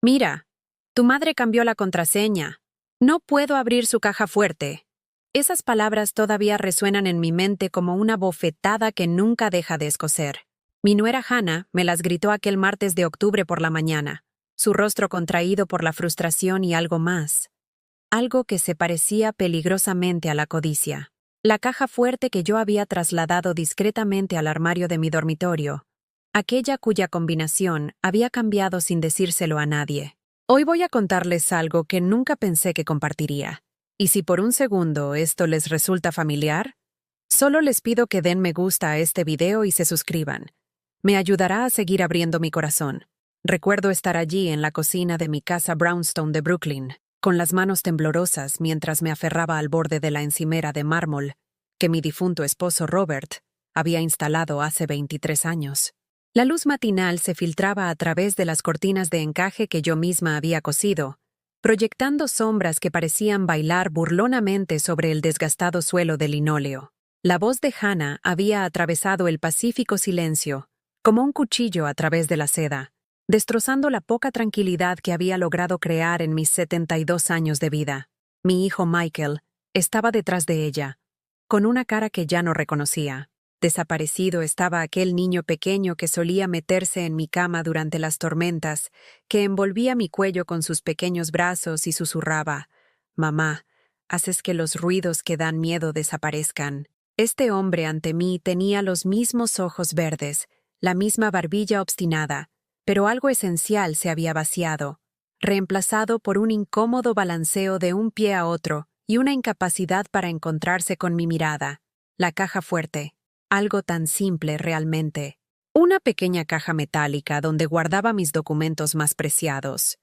Mira, tu madre cambió la contraseña. No puedo abrir su caja fuerte. Esas palabras todavía resuenan en mi mente como una bofetada que nunca deja de escocer. Mi nuera Hannah me las gritó aquel martes de octubre por la mañana, su rostro contraído por la frustración y algo más. Algo que se parecía peligrosamente a la codicia. La caja fuerte que yo había trasladado discretamente al armario de mi dormitorio. Aquella cuya combinación había cambiado sin decírselo a nadie. Hoy voy a contarles algo que nunca pensé que compartiría. Y si por un segundo esto les resulta familiar, solo les pido que den me gusta a este video y se suscriban. Me ayudará a seguir abriendo mi corazón. Recuerdo estar allí en la cocina de mi casa brownstone de Brooklyn, con las manos temblorosas mientras me aferraba al borde de la encimera de mármol que mi difunto esposo Robert había instalado hace 23 años. La luz matinal se filtraba a través de las cortinas de encaje que yo misma había cosido, proyectando sombras que parecían bailar burlonamente sobre el desgastado suelo de linóleo. La voz de Hannah había atravesado el pacífico silencio, como un cuchillo a través de la seda, destrozando la poca tranquilidad que había logrado crear en mis 72 años de vida. Mi hijo Michael estaba detrás de ella, con una cara que ya no reconocía. Desaparecido estaba aquel niño pequeño que solía meterse en mi cama durante las tormentas, que envolvía mi cuello con sus pequeños brazos y susurraba: «Mamá, haces que los ruidos que dan miedo desaparezcan». Este hombre ante mí tenía los mismos ojos verdes, la misma barbilla obstinada, pero algo esencial se había vaciado, reemplazado por un incómodo balanceo de un pie a otro y una incapacidad para encontrarse con mi mirada. La caja fuerte. Algo tan simple realmente. Una pequeña caja metálica donde guardaba mis documentos más preciados.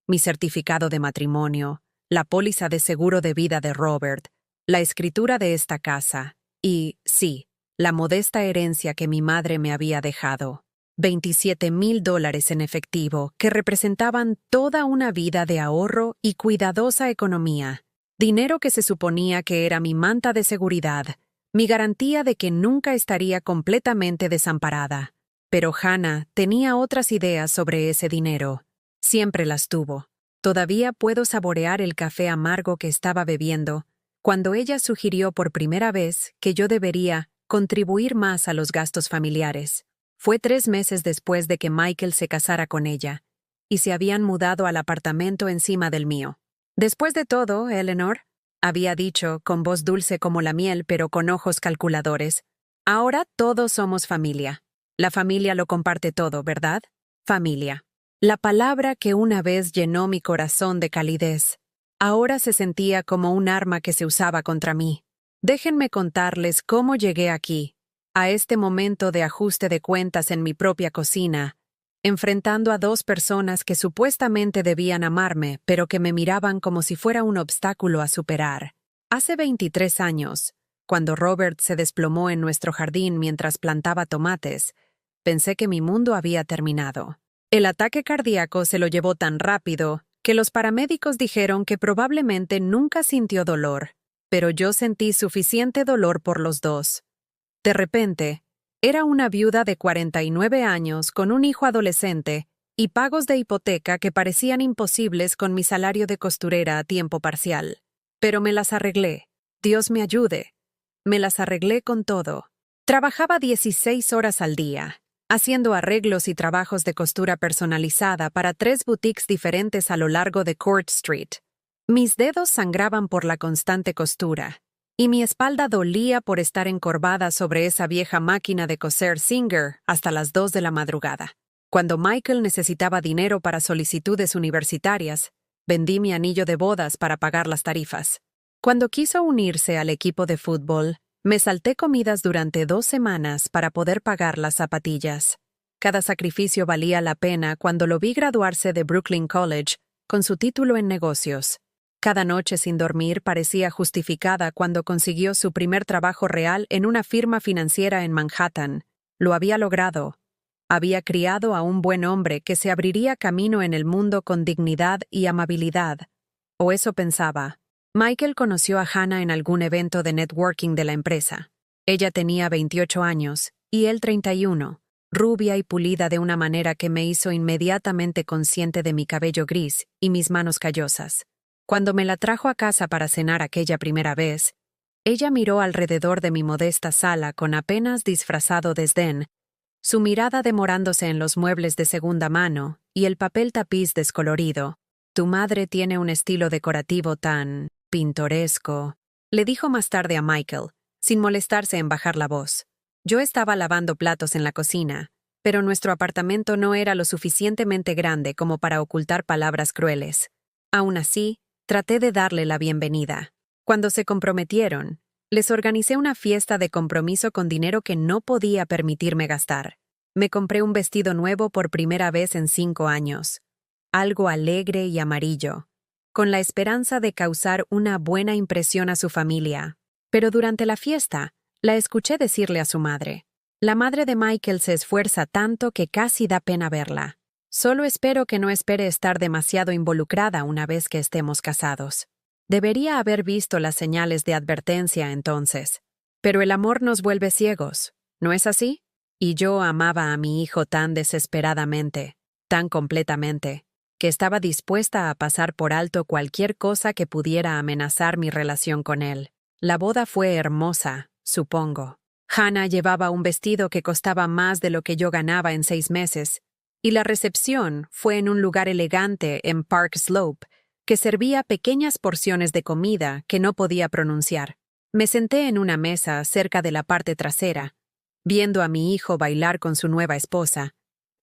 Mi certificado de matrimonio, la póliza de seguro de vida de Robert, la escritura de esta casa y, sí, la modesta herencia que mi madre me había dejado. $27,000 en efectivo que representaban toda una vida de ahorro y cuidadosa economía. Dinero que se suponía que era mi manta de seguridad, mi garantía de que nunca estaría completamente desamparada. Pero Hannah tenía otras ideas sobre ese dinero. Siempre las tuvo. Todavía puedo saborear el café amargo que estaba bebiendo cuando ella sugirió por primera vez que yo debería contribuir más a los gastos familiares. Fue 3 meses después de que Michael se casara con ella, y se habían mudado al apartamento encima del mío. Después de todo, Eleanor, había dicho, con voz dulce como la miel pero con ojos calculadores, ahora todos somos familia. La familia lo comparte todo, ¿verdad? Familia. La palabra que una vez llenó mi corazón de calidez, ahora se sentía como un arma que se usaba contra mí. Déjenme contarles cómo llegué aquí, a este momento de ajuste de cuentas en mi propia cocina, enfrentando a 2 personas que supuestamente debían amarme, pero que me miraban como si fuera un obstáculo a superar. Hace 23 años, cuando Robert se desplomó en nuestro jardín mientras plantaba tomates, pensé que mi mundo había terminado. El ataque cardíaco se lo llevó tan rápido que los paramédicos dijeron que probablemente nunca sintió dolor, pero yo sentí suficiente dolor por los dos. De repente, era una viuda de 49 años con un hijo adolescente y pagos de hipoteca que parecían imposibles con mi salario de costurera a tiempo parcial. Pero me las arreglé. Dios me ayude. Me las arreglé con todo. Trabajaba 16 horas al día, haciendo arreglos y trabajos de costura personalizada para 3 boutiques diferentes a lo largo de Court Street. Mis dedos sangraban por la constante costura, y mi espalda dolía por estar encorvada sobre esa vieja máquina de coser Singer hasta las 2 de la madrugada. Cuando Michael necesitaba dinero para solicitudes universitarias, vendí mi anillo de bodas para pagar las tarifas. Cuando quiso unirse al equipo de fútbol, me salté comidas durante 2 semanas para poder pagar las zapatillas. Cada sacrificio valía la pena cuando lo vi graduarse de Brooklyn College con su título en negocios. Cada noche sin dormir parecía justificada cuando consiguió su primer trabajo real en una firma financiera en Manhattan. Lo había logrado. Había criado a un buen hombre que se abriría camino en el mundo con dignidad y amabilidad. O eso pensaba. Michael conoció a Hannah en algún evento de networking de la empresa. Ella tenía 28 años y él 31. rubia y pulida de una manera que me hizo inmediatamente consciente de mi cabello gris y mis manos callosas. Cuando me la trajo a casa para cenar aquella primera vez, ella miró alrededor de mi modesta sala con apenas disfrazado desdén, su mirada demorándose en los muebles de segunda mano y el papel tapiz descolorido. «Tu madre tiene un estilo decorativo tan pintoresco», le dijo más tarde a Michael, sin molestarse en bajar la voz. Yo estaba lavando platos en la cocina, pero nuestro apartamento no era lo suficientemente grande como para ocultar palabras crueles. Aún así, traté de darle la bienvenida. Cuando se comprometieron, les organicé una fiesta de compromiso con dinero que no podía permitirme gastar. Me compré un vestido nuevo por primera vez en 5 años, algo alegre y amarillo, con la esperanza de causar una buena impresión a su familia. Pero durante la fiesta, la escuché decirle a su madre: «La madre de Michael se esfuerza tanto que casi da pena verla. Solo espero que no espere estar demasiado involucrada una vez que estemos casados». Debería haber visto las señales de advertencia entonces. Pero el amor nos vuelve ciegos, ¿no es así? Y yo amaba a mi hijo tan desesperadamente, tan completamente, que estaba dispuesta a pasar por alto cualquier cosa que pudiera amenazar mi relación con él. La boda fue hermosa, supongo. Hannah llevaba un vestido que costaba más de lo que yo ganaba en 6 meses, y la recepción fue en un lugar elegante en Park Slope, que servía pequeñas porciones de comida que no podía pronunciar. Me senté en una mesa cerca de la parte trasera, viendo a mi hijo bailar con su nueva esposa,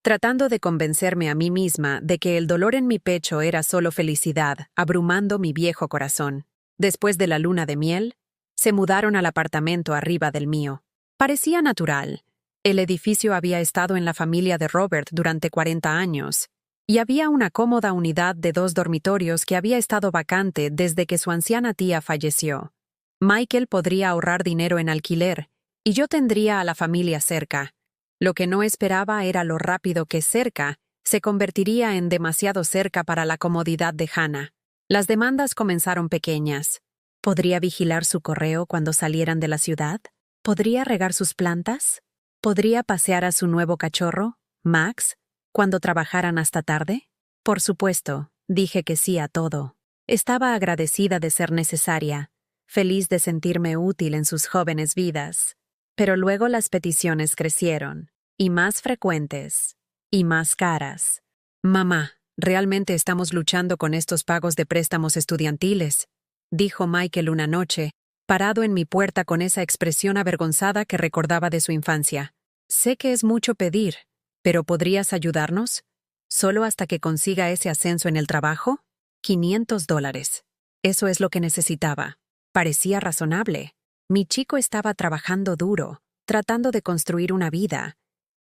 tratando de convencerme a mí misma de que el dolor en mi pecho era solo felicidad, abrumando mi viejo corazón. Después de la luna de miel, se mudaron al apartamento arriba del mío. Parecía natural. El edificio había estado en la familia de Robert durante 40 años, y había una cómoda unidad de 2 dormitorios que había estado vacante desde que su anciana tía falleció. Michael podría ahorrar dinero en alquiler, y yo tendría a la familia cerca. Lo que no esperaba era lo rápido que cerca se convertiría en demasiado cerca para la comodidad de Hannah. Las demandas comenzaron pequeñas. ¿Podría vigilar su correo cuando salieran de la ciudad? ¿Podría regar sus plantas? ¿Podría pasear a su nuevo cachorro, Max, cuando trabajaran hasta tarde? Por supuesto, dije que sí a todo. Estaba agradecida de ser necesaria, feliz de sentirme útil en sus jóvenes vidas. Pero luego las peticiones crecieron, y más frecuentes, y más caras. «Mamá, realmente estamos luchando con estos pagos de préstamos estudiantiles», dijo Michael una noche, parado en mi puerta con esa expresión avergonzada que recordaba de su infancia. «Sé que es mucho pedir, pero ¿podrías ayudarnos? ¿Solo hasta que consiga ese ascenso en el trabajo? $500. Eso es lo que necesitaba». Parecía razonable. Mi chico estaba trabajando duro, tratando de construir una vida.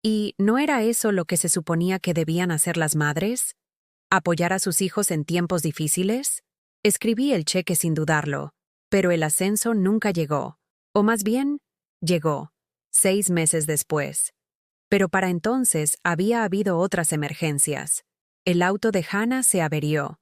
¿Y no era eso lo que se suponía que debían hacer las madres? ¿Apoyar a sus hijos en tiempos difíciles? Escribí el cheque sin dudarlo, pero el ascenso nunca llegó. O más bien, llegó, 6 meses después. Pero para entonces había habido otras emergencias. El auto de Hannah se averió.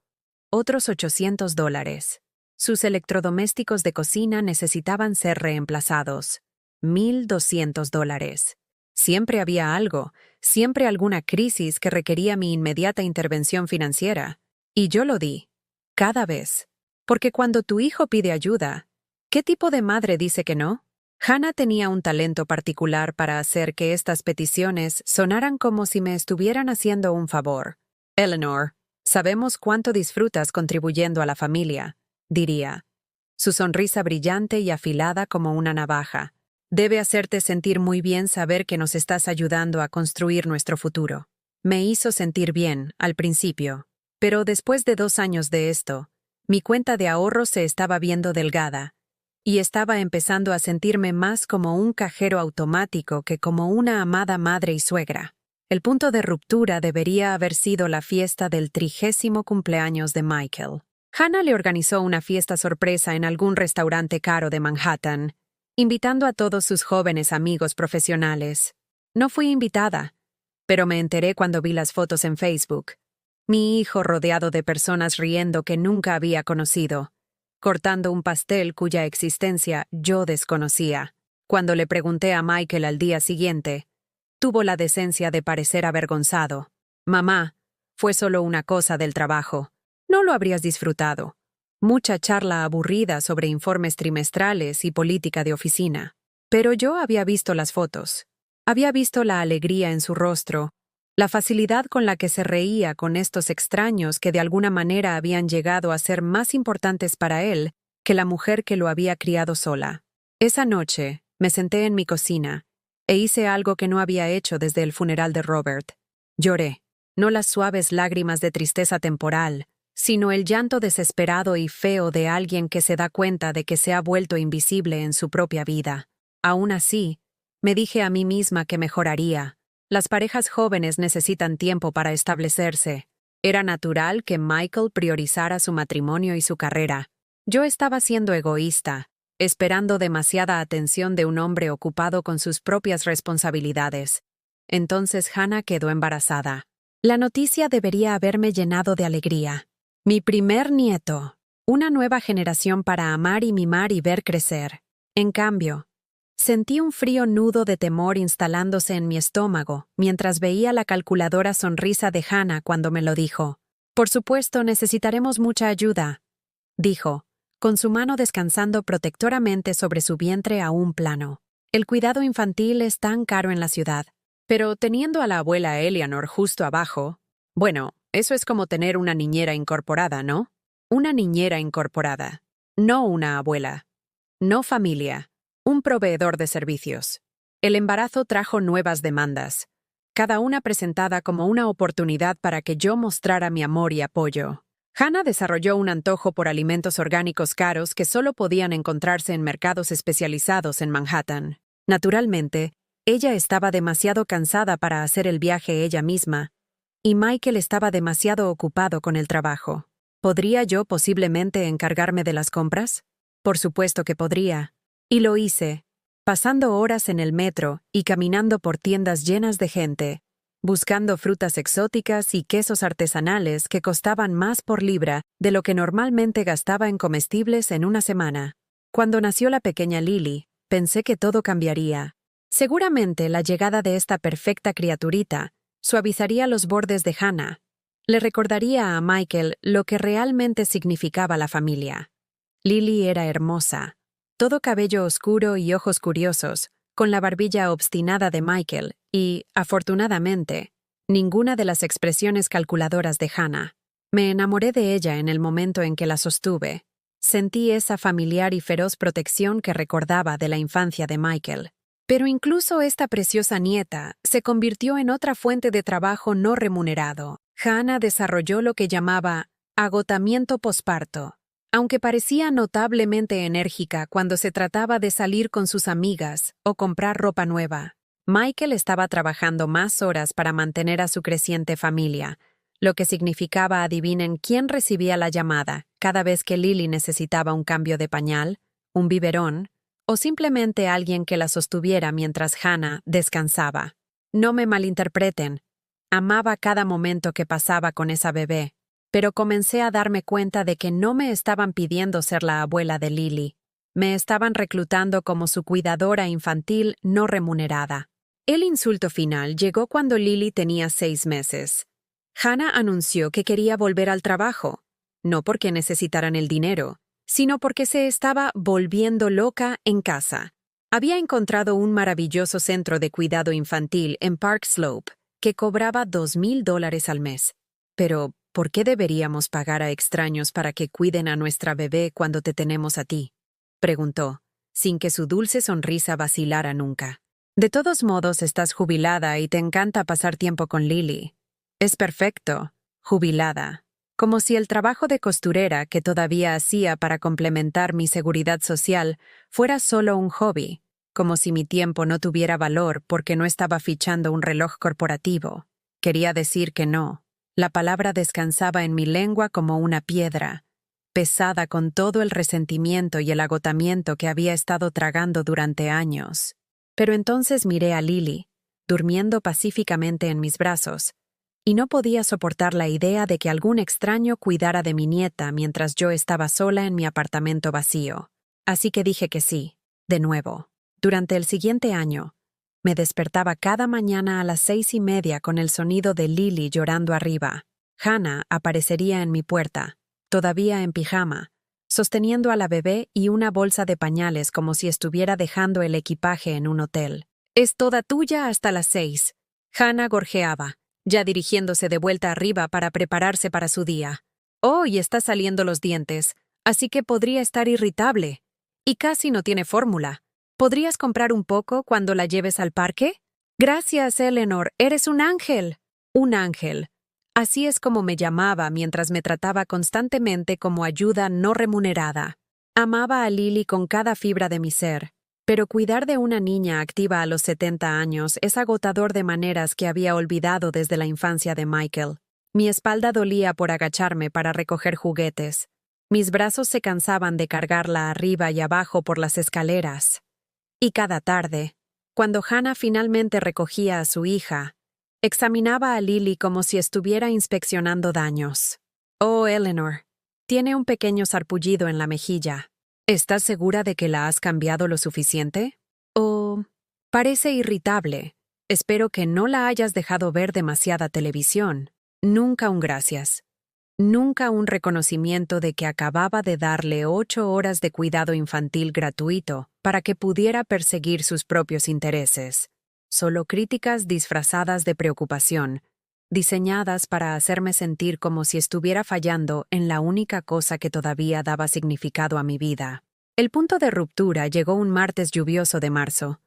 Otros $800. Sus electrodomésticos de cocina necesitaban ser reemplazados. $1,200. Siempre había algo, siempre alguna crisis que requería mi inmediata intervención financiera. Y yo lo di. Cada vez. Porque cuando tu hijo pide ayuda, ¿qué tipo de madre dice que no? Hannah tenía un talento particular para hacer que estas peticiones sonaran como si me estuvieran haciendo un favor. «Eleanor, sabemos cuánto disfrutas contribuyendo a la familia», diría. Su sonrisa brillante y afilada como una navaja. «Debe hacerte sentir muy bien saber que nos estás ayudando a construir nuestro futuro». Me hizo sentir bien, al principio, pero después de 2 años de esto, mi cuenta de ahorros se estaba viendo delgada, y estaba empezando a sentirme más como un cajero automático que como una amada madre y suegra. El punto de ruptura debería haber sido la fiesta del 30º cumpleaños de Michael. Hannah le organizó una fiesta sorpresa en algún restaurante caro de Manhattan, invitando a todos sus jóvenes amigos profesionales. No fui invitada, pero me enteré cuando vi las fotos en Facebook. Mi hijo rodeado de personas riendo que nunca había conocido, cortando un pastel cuya existencia yo desconocía. Cuando le pregunté a Michael al día siguiente, Tuvo la decencia de parecer avergonzado. Mamá, fue solo una cosa del trabajo. No lo habrías disfrutado. Mucha charla aburrida sobre informes trimestrales y política de oficina. Pero yo había visto las fotos. Había visto la alegría en su rostro, la facilidad con la que se reía con estos extraños que de alguna manera habían llegado a ser más importantes para él que la mujer que lo había criado sola. Esa noche, me senté en mi cocina e hice algo que no había hecho desde el funeral de Robert. Lloré, no las suaves lágrimas de tristeza temporal, sino el llanto desesperado y feo de alguien que se da cuenta de que se ha vuelto invisible en su propia vida. Aún así, me dije a mí misma que mejoraría. Las parejas jóvenes necesitan tiempo para establecerse. Era natural que Michael priorizara su matrimonio y su carrera. Yo estaba siendo egoísta, esperando demasiada atención de un hombre ocupado con sus propias responsabilidades. Entonces Hannah quedó embarazada. La noticia debería haberme llenado de alegría. Mi primer nieto. Una nueva generación para amar y mimar y ver crecer. En cambio, sentí un frío nudo de temor instalándose en mi estómago mientras veía la calculadora sonrisa de Hannah cuando me lo dijo. Por supuesto, necesitaremos mucha ayuda, dijo, con su mano descansando protectoramente sobre su vientre aún plano. El cuidado infantil es tan caro en la ciudad. Pero teniendo a la abuela Eleanor justo abajo, bueno, eso es como tener una niñera incorporada, ¿no? Una niñera incorporada, no una abuela, no familia, un proveedor de servicios. El embarazo trajo nuevas demandas, cada una presentada como una oportunidad para que yo mostrara mi amor y apoyo. Hannah desarrolló un antojo por alimentos orgánicos caros que solo podían encontrarse en mercados especializados en Manhattan. Naturalmente, ella estaba demasiado cansada para hacer el viaje ella misma, y Michael estaba demasiado ocupado con el trabajo. ¿Podría yo posiblemente encargarme de las compras? Por supuesto que podría. Y lo hice, pasando horas en el metro y caminando por tiendas llenas de gente, buscando frutas exóticas y quesos artesanales que costaban más por libra de lo que normalmente gastaba en comestibles en una semana. Cuando nació la pequeña Lily, pensé que todo cambiaría. Seguramente la llegada de esta perfecta criaturita suavizaría los bordes de Hannah. Le recordaría a Michael lo que realmente significaba la familia. Lily era hermosa, todo cabello oscuro y ojos curiosos, con la barbilla obstinada de Michael y, afortunadamente, ninguna de las expresiones calculadoras de Hannah. Me enamoré de ella en el momento en que la sostuve. Sentí esa familiar y feroz protección que recordaba de la infancia de Michael. Pero incluso esta preciosa nieta se convirtió en otra fuente de trabajo no remunerado. Hannah desarrolló lo que llamaba agotamiento posparto. Aunque parecía notablemente enérgica cuando se trataba de salir con sus amigas o comprar ropa nueva, Michael estaba trabajando más horas para mantener a su creciente familia, lo que significaba adivinen quién recibía la llamada cada vez que Lily necesitaba un cambio de pañal, un biberón, o simplemente alguien que la sostuviera mientras Hannah descansaba. No me malinterpreten. Amaba cada momento que pasaba con esa bebé, pero comencé a darme cuenta de que no me estaban pidiendo ser la abuela de Lily. Me estaban reclutando como su cuidadora infantil no remunerada. El insulto final llegó cuando Lily tenía 6 meses. Hannah anunció que quería volver al trabajo, no porque necesitaran el dinero, sino porque se estaba volviendo loca en casa. Había encontrado un maravilloso centro de cuidado infantil en Park Slope que cobraba $2,000 al mes. Pero, ¿por qué deberíamos pagar a extraños para que cuiden a nuestra bebé cuando te tenemos a ti?, preguntó, sin que su dulce sonrisa vacilara nunca. De todos modos, estás jubilada y te encanta pasar tiempo con Lily. Es perfecto, jubilada. Como si el trabajo de costurera que todavía hacía para complementar mi seguridad social fuera solo un hobby, como si mi tiempo no tuviera valor porque no estaba fichando un reloj corporativo. Quería decir que no. La palabra descansaba en mi lengua como una piedra, pesada con todo el resentimiento y el agotamiento que había estado tragando durante años. Pero entonces miré a Lily, durmiendo pacíficamente en mis brazos, y no podía soportar la idea de que algún extraño cuidara de mi nieta mientras yo estaba sola en mi apartamento vacío. Así que dije que sí, de nuevo. Durante el siguiente año, Me despertaba cada mañana a las 6:30 con el sonido de Lily llorando arriba. Hannah aparecería en mi puerta, todavía en pijama, sosteniendo a la bebé y una bolsa de pañales como si estuviera dejando el equipaje en un hotel. «Es toda tuya hasta las 6». Hannah gorjeaba, ya dirigiéndose de vuelta arriba para prepararse para su día. «Oh, y está saliendo los dientes, así que podría estar irritable. Y casi no tiene fórmula. ¿Podrías comprar un poco cuando la lleves al parque?» «Gracias, Eleanor, eres un ángel». Un ángel. Así es como me llamaba mientras me trataba constantemente como ayuda no remunerada. Amaba a Lily con cada fibra de mi ser, pero cuidar de una niña activa a los 70 años es agotador de maneras que había olvidado desde la infancia de Michael. Mi espalda dolía por agacharme para recoger juguetes. Mis brazos se cansaban de cargarla arriba y abajo por las escaleras. Y cada tarde, cuando Hannah finalmente recogía a su hija, examinaba a Lily como si estuviera inspeccionando daños. «Oh, Eleanor, tiene un pequeño sarpullido en la mejilla. ¿Estás segura de que la has cambiado lo suficiente? Oh, parece irritable. Espero que no la hayas dejado ver demasiada televisión». Nunca un gracias. Nunca un reconocimiento de que acababa de darle 8 horas de cuidado infantil gratuito para que pudiera perseguir sus propios intereses. Solo críticas disfrazadas de preocupación, diseñadas para hacerme sentir como si estuviera fallando en la única cosa que todavía daba significado a mi vida. El punto de ruptura llegó un martes lluvioso de marzo.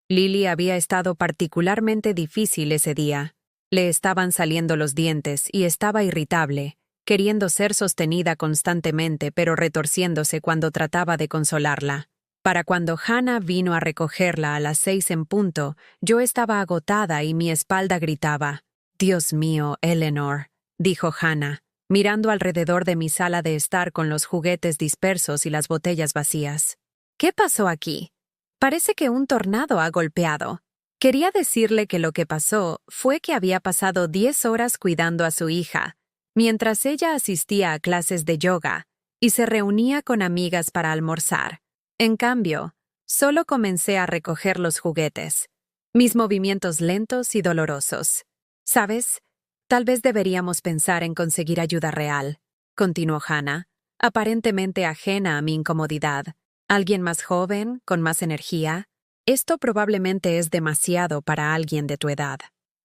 Lily había estado particularmente difícil ese día. Le estaban saliendo los dientes y estaba irritable, queriendo ser sostenida constantemente pero retorciéndose cuando trataba de consolarla. Para cuando Hannah vino a recogerla a las 6 en punto, yo estaba agotada y mi espalda gritaba. «Dios mío, Eleanor», dijo Hannah, mirando alrededor de mi sala de estar con los juguetes dispersos y las botellas vacías. «¿Qué pasó aquí? Parece que un tornado ha golpeado». Quería decirle que lo que pasó fue que había pasado 10 horas cuidando a su hija, mientras ella asistía a clases de yoga y se reunía con amigas para almorzar. En cambio, solo comencé a recoger los juguetes, mis movimientos lentos y dolorosos. «¿Sabes? Tal vez deberíamos pensar en conseguir ayuda real», continuó Hannah, aparentemente ajena a mi incomodidad. «Alguien más joven, con más energía. Esto probablemente es demasiado para alguien de tu edad.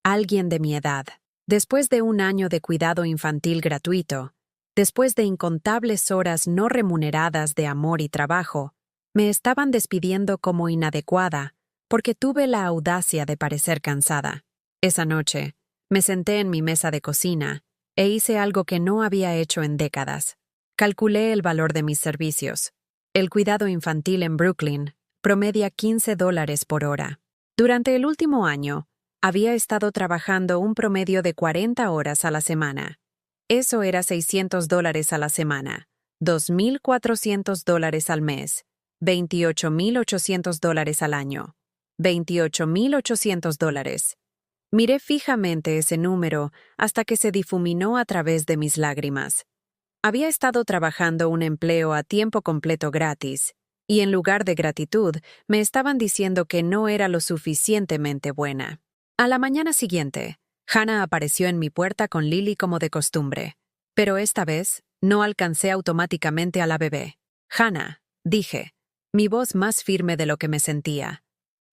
Alguien de mi edad. Después de un año de cuidado infantil gratuito, después de incontables horas no remuneradas de amor y trabajo, me estaban despidiendo como inadecuada porque tuve la audacia de parecer cansada. Esa noche, me senté en mi mesa de cocina e hice algo que no había hecho en décadas. Calculé el valor de mis servicios. El cuidado infantil en Brooklyn promedia $15 por hora. Durante el último año, había estado trabajando un promedio de 40 horas a la semana. Eso era $600 a la semana, $2,400 al mes, $28,800 al año, $28,800. Miré fijamente ese número hasta que se difuminó a través de mis lágrimas. Había estado trabajando un empleo a tiempo completo gratis, y en lugar de gratitud, me estaban diciendo que no era lo suficientemente buena. A la mañana siguiente, Hannah apareció en mi puerta con Lily como de costumbre, pero esta vez no alcancé automáticamente a la bebé. «Hannah», dije, mi voz más firme de lo que me sentía.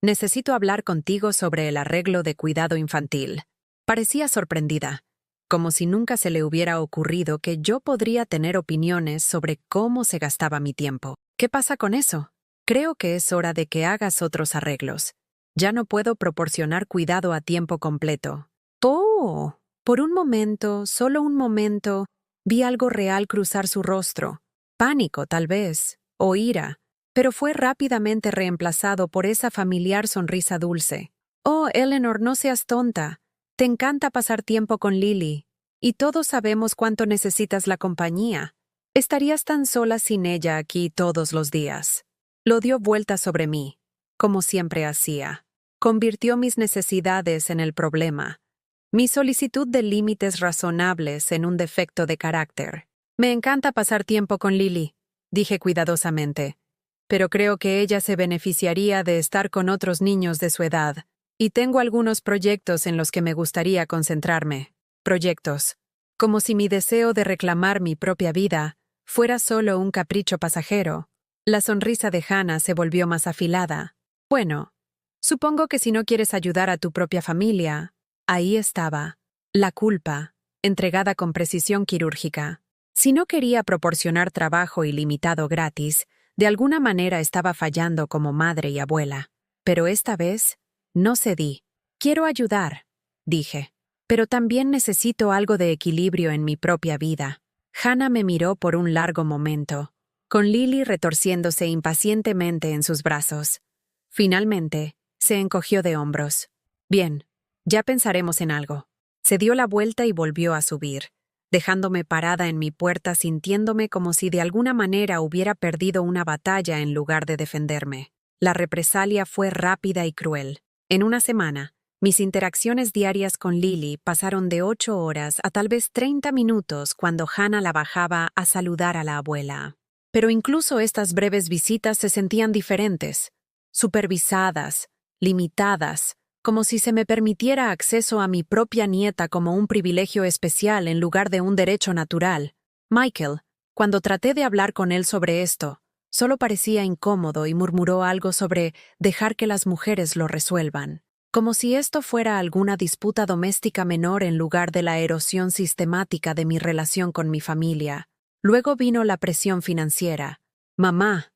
«Necesito hablar contigo sobre el arreglo de cuidado infantil». Parecía sorprendida, como si nunca se le hubiera ocurrido que yo podría tener opiniones sobre cómo se gastaba mi tiempo. «¿Qué pasa con eso? Creo que es hora de que hagas otros arreglos. Ya no puedo proporcionar cuidado a tiempo completo». «Oh». Por un momento, solo un momento, vi algo real cruzar su rostro. Pánico, tal vez, o ira, pero fue rápidamente reemplazado por esa familiar sonrisa dulce. «Oh, Eleanor, no seas tonta. Te encanta pasar tiempo con Lily, y todos sabemos cuánto necesitas la compañía. Estarías tan sola sin ella aquí todos los días». Lo dio vuelta sobre mí, como siempre hacía. Convirtió mis necesidades en el problema. Mi solicitud de límites razonables en un defecto de carácter. «Me encanta pasar tiempo con Lily», dije cuidadosamente, «pero creo que ella se beneficiaría de estar con otros niños de su edad». Y tengo algunos proyectos en los que me gustaría concentrarme. Proyectos. Como si mi deseo de reclamar mi propia vida fuera solo un capricho pasajero. La sonrisa de Hannah se volvió más afilada. Bueno, supongo que si no quieres ayudar a tu propia familia, ahí estaba. La culpa, entregada con precisión quirúrgica. Si no quería proporcionar trabajo ilimitado gratis, de alguna manera estaba fallando como madre y abuela. Pero esta vez, no cedí. Quiero ayudar, dije. Pero también necesito algo de equilibrio en mi propia vida. Hannah me miró por un largo momento, con Lily retorciéndose impacientemente en sus brazos. Finalmente, se encogió de hombros. Bien, ya pensaremos en algo. Se dio la vuelta y volvió a subir, dejándome parada en mi puerta sintiéndome como si de alguna manera hubiera perdido una batalla en lugar de defenderme. La represalia fue rápida y cruel. En una semana, mis interacciones diarias con Lily pasaron de 8 horas a tal vez 30 minutos cuando Hannah la bajaba a saludar a la abuela. Pero incluso estas breves visitas se sentían diferentes, supervisadas, limitadas, como si se me permitiera acceso a mi propia nieta como un privilegio especial en lugar de un derecho natural. Michael, cuando traté de hablar con él sobre esto, solo parecía incómodo y murmuró algo sobre dejar que las mujeres lo resuelvan, como si esto fuera alguna disputa doméstica menor en lugar de la erosión sistemática de mi relación con mi familia. Luego vino la presión financiera. Mamá,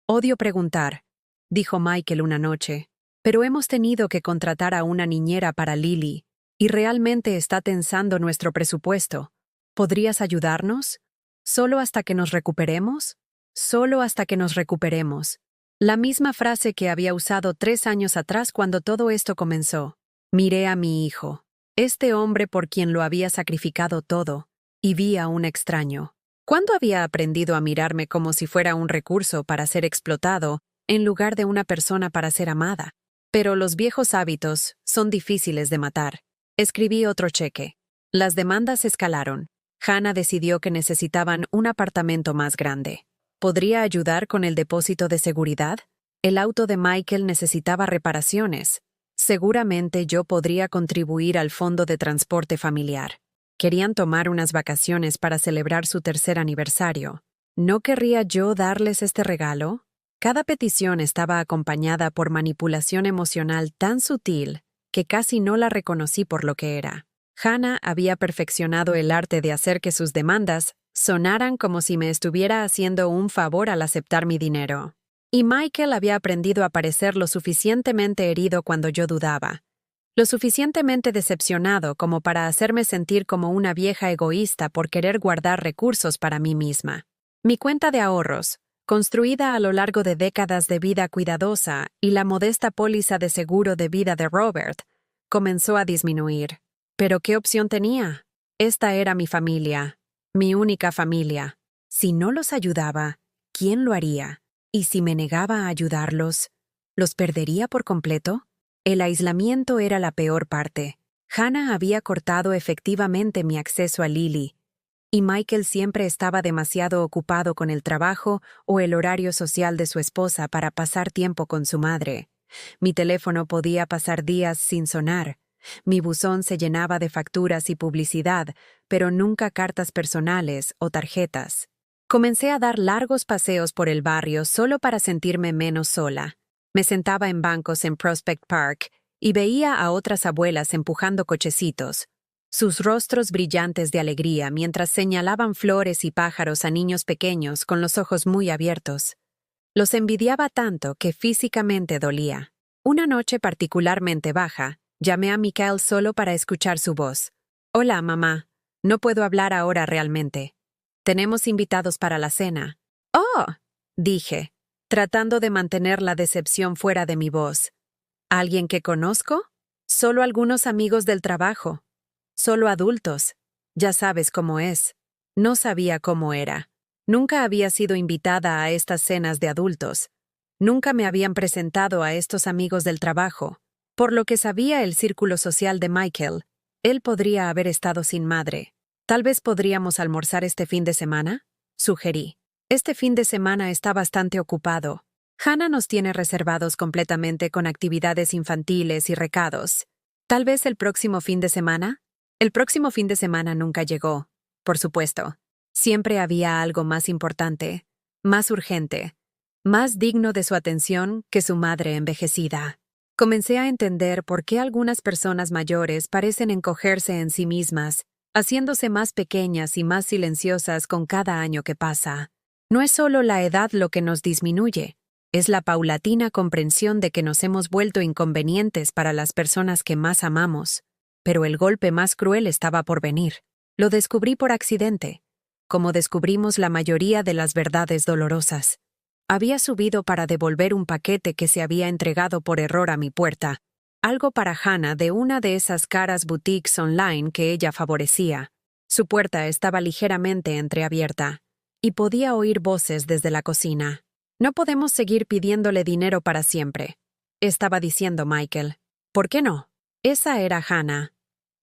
odio preguntar, dijo Michael una noche, pero hemos tenido que contratar a una niñera para Lily, y realmente está tensando nuestro presupuesto. ¿Podrías ayudarnos? ¿Solo hasta que nos recuperemos? Solo hasta que nos recuperemos. La misma frase que había usado 3 años atrás cuando todo esto comenzó. Miré a mi hijo, este hombre por quien lo había sacrificado todo, y vi a un extraño. ¿Cuándo había aprendido a mirarme como si fuera un recurso para ser explotado en lugar de una persona para ser amada? Pero los viejos hábitos son difíciles de matar. Escribí otro cheque. Las demandas escalaron. Hannah decidió que necesitaban un apartamento más grande. ¿Podría ayudar con el depósito de seguridad? El auto de Michael necesitaba reparaciones. Seguramente yo podría contribuir al fondo de transporte familiar. Querían tomar unas vacaciones para celebrar su 3er aniversario. ¿No querría yo darles este regalo? Cada petición estaba acompañada por manipulación emocional tan sutil que casi no la reconocí por lo que era. Hannah había perfeccionado el arte de hacer que sus demandas sonaran como si me estuviera haciendo un favor al aceptar mi dinero. Y Michael había aprendido a parecer lo suficientemente herido cuando yo dudaba, lo suficientemente decepcionado como para hacerme sentir como una vieja egoísta por querer guardar recursos para mí misma. Mi cuenta de ahorros, construida a lo largo de décadas de vida cuidadosa, y la modesta póliza de seguro de vida de Robert, comenzó a disminuir. ¿Pero qué opción tenía? Esta era mi familia, mi única familia. Si no los ayudaba, ¿quién lo haría? ¿Y si me negaba a ayudarlos, los perdería por completo? El aislamiento era la peor parte. Hannah había cortado efectivamente mi acceso a Lily, y Michael siempre estaba demasiado ocupado con el trabajo o el horario social de su esposa para pasar tiempo con su madre. Mi teléfono podía pasar días sin sonar. Mi buzón se llenaba de facturas y publicidad, pero nunca cartas personales o tarjetas. Comencé a dar largos paseos por el barrio solo para sentirme menos sola. Me sentaba en bancos en Prospect Park y veía a otras abuelas empujando cochecitos, sus rostros brillantes de alegría mientras señalaban flores y pájaros a niños pequeños con los ojos muy abiertos. Los envidiaba tanto que físicamente dolía. Una noche particularmente baja, llamé a Michael solo para escuchar su voz. «Hola, mamá. No puedo hablar ahora realmente. Tenemos invitados para la cena». «Oh», dije, tratando de mantener la decepción fuera de mi voz. ¿Alguien que conozco? Solo algunos amigos del trabajo. Solo adultos. Ya sabes cómo es. No sabía cómo era. Nunca había sido invitada a estas cenas de adultos. Nunca me habían presentado a estos amigos del trabajo. Por lo que sabía el círculo social de Michael, él podría haber estado sin madre. «Tal vez podríamos almorzar este fin de semana», sugerí. «Este fin de semana está bastante ocupado». Hannah nos tiene reservados completamente con actividades infantiles y recados. ¿Tal vez el próximo fin de semana? El próximo fin de semana nunca llegó, por supuesto. Siempre había algo más importante, más urgente, más digno de su atención que su madre envejecida. Comencé a entender por qué algunas personas mayores parecen encogerse en sí mismas, haciéndose más pequeñas y más silenciosas con cada año que pasa. No es solo la edad lo que nos disminuye, es la paulatina comprensión de que nos hemos vuelto inconvenientes para las personas que más amamos. Pero el golpe más cruel estaba por venir. Lo descubrí por accidente, como descubrimos la mayoría de las verdades dolorosas. Había subido para devolver un paquete que se había entregado por error a mi puerta. Algo para Hannah de una de esas caras boutiques online que ella favorecía. Su puerta estaba ligeramente entreabierta, y podía oír voces desde la cocina. No podemos seguir pidiéndole dinero para siempre, estaba diciendo Michael. ¿Por qué no? Esa era Hannah,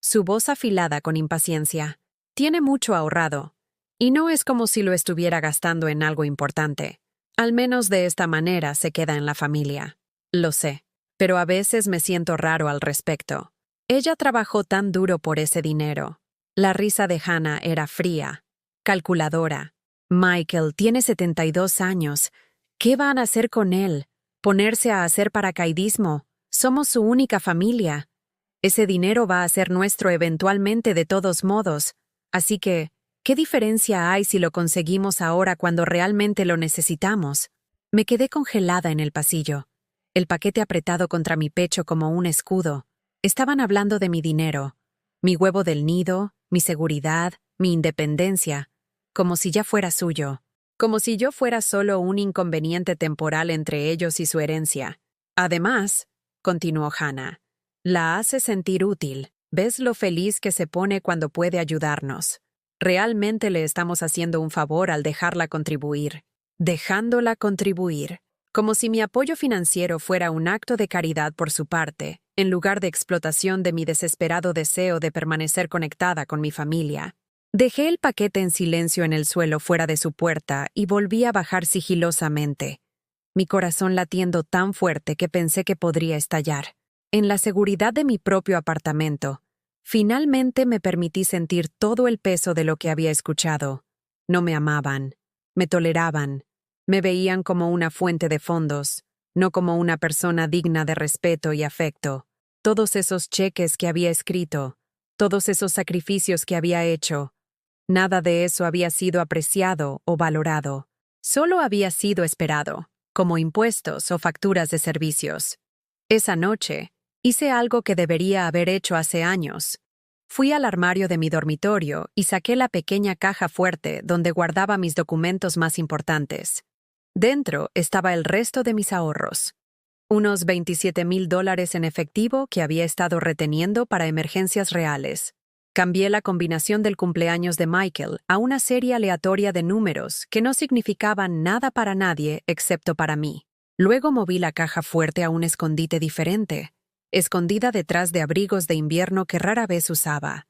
su voz afilada con impaciencia. Tiene mucho ahorrado, y no es como si lo estuviera gastando en algo importante. Al menos de esta manera se queda en la familia. Lo sé, pero a veces me siento raro al respecto. Ella trabajó tan duro por ese dinero. La risa de Hannah era fría, calculadora. Michael tiene 72 años. ¿Qué van a hacer con él? ¿Ponerse a hacer paracaidismo? Somos su única familia. Ese dinero va a ser nuestro eventualmente de todos modos. Así que, ¿qué diferencia hay si lo conseguimos ahora cuando realmente lo necesitamos? Me quedé congelada en el pasillo, el paquete apretado contra mi pecho como un escudo. Estaban hablando de mi dinero, mi huevo del nido, mi seguridad, mi independencia, como si ya fuera suyo, como si yo fuera solo un inconveniente temporal entre ellos y su herencia. Además, continuó Hannah, la hace sentir útil. ¿Ves lo feliz que se pone cuando puede ayudarnos? Realmente le estamos haciendo un favor al dejarla contribuir. Dejándola contribuir. Como si mi apoyo financiero fuera un acto de caridad por su parte, en lugar de explotación de mi desesperado deseo de permanecer conectada con mi familia. Dejé el paquete en silencio en el suelo fuera de su puerta y volví a bajar sigilosamente, mi corazón latiendo tan fuerte que pensé que podría estallar. En la seguridad de mi propio apartamento, finalmente me permití sentir todo el peso de lo que había escuchado. No me amaban, me toleraban, me veían como una fuente de fondos, no como una persona digna de respeto y afecto. Todos esos cheques que había escrito, todos esos sacrificios que había hecho, nada de eso había sido apreciado o valorado. Solo había sido esperado, como impuestos o facturas de servicios. Esa noche, hice algo que debería haber hecho hace años. Fui al armario de mi dormitorio y saqué la pequeña caja fuerte donde guardaba mis documentos más importantes. Dentro estaba el resto de mis ahorros. Unos $27,000 en efectivo que había estado reteniendo para emergencias reales. Cambié la combinación del cumpleaños de Michael a una serie aleatoria de números que no significaban nada para nadie excepto para mí. Luego moví la caja fuerte a un escondite diferente, escondida detrás de abrigos de invierno que rara vez usaba.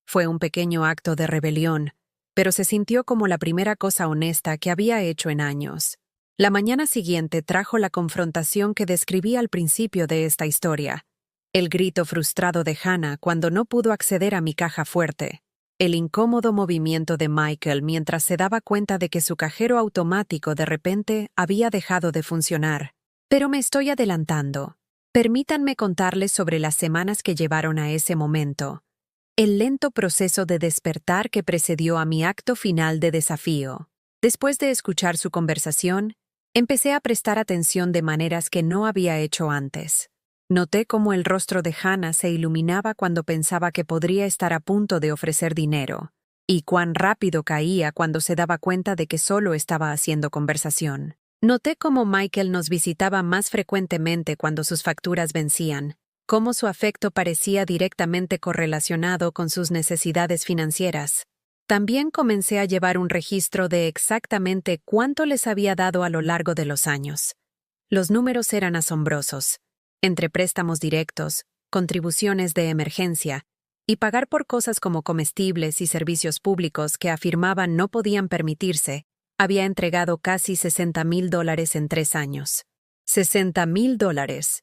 Fue un pequeño acto de rebelión, pero se sintió como la primera cosa honesta que había hecho en años. La mañana siguiente trajo la confrontación que describí al principio de esta historia. El grito frustrado de Hannah cuando no pudo acceder a mi caja fuerte. El incómodo movimiento de Michael mientras se daba cuenta de que su cajero automático de repente había dejado de funcionar. Pero me estoy adelantando. Permítanme contarles sobre las semanas que llevaron a ese momento. El lento proceso de despertar que precedió a mi acto final de desafío. Después de escuchar su conversación, empecé a prestar atención de maneras que no había hecho antes. Noté cómo el rostro de Hannah se iluminaba cuando pensaba que podría estar a punto de ofrecer dinero, y cuán rápido caía cuando se daba cuenta de que solo estaba haciendo conversación. Noté cómo Michael nos visitaba más frecuentemente cuando sus facturas vencían, cómo su afecto parecía directamente correlacionado con sus necesidades financieras. También comencé a llevar un registro de exactamente cuánto les había dado a lo largo de los años. Los números eran asombrosos. Entre préstamos directos, contribuciones de emergencia, y pagar por cosas como comestibles y servicios públicos que afirmaban no podían permitirse, había entregado casi $60,000 en 3 años. $60,000.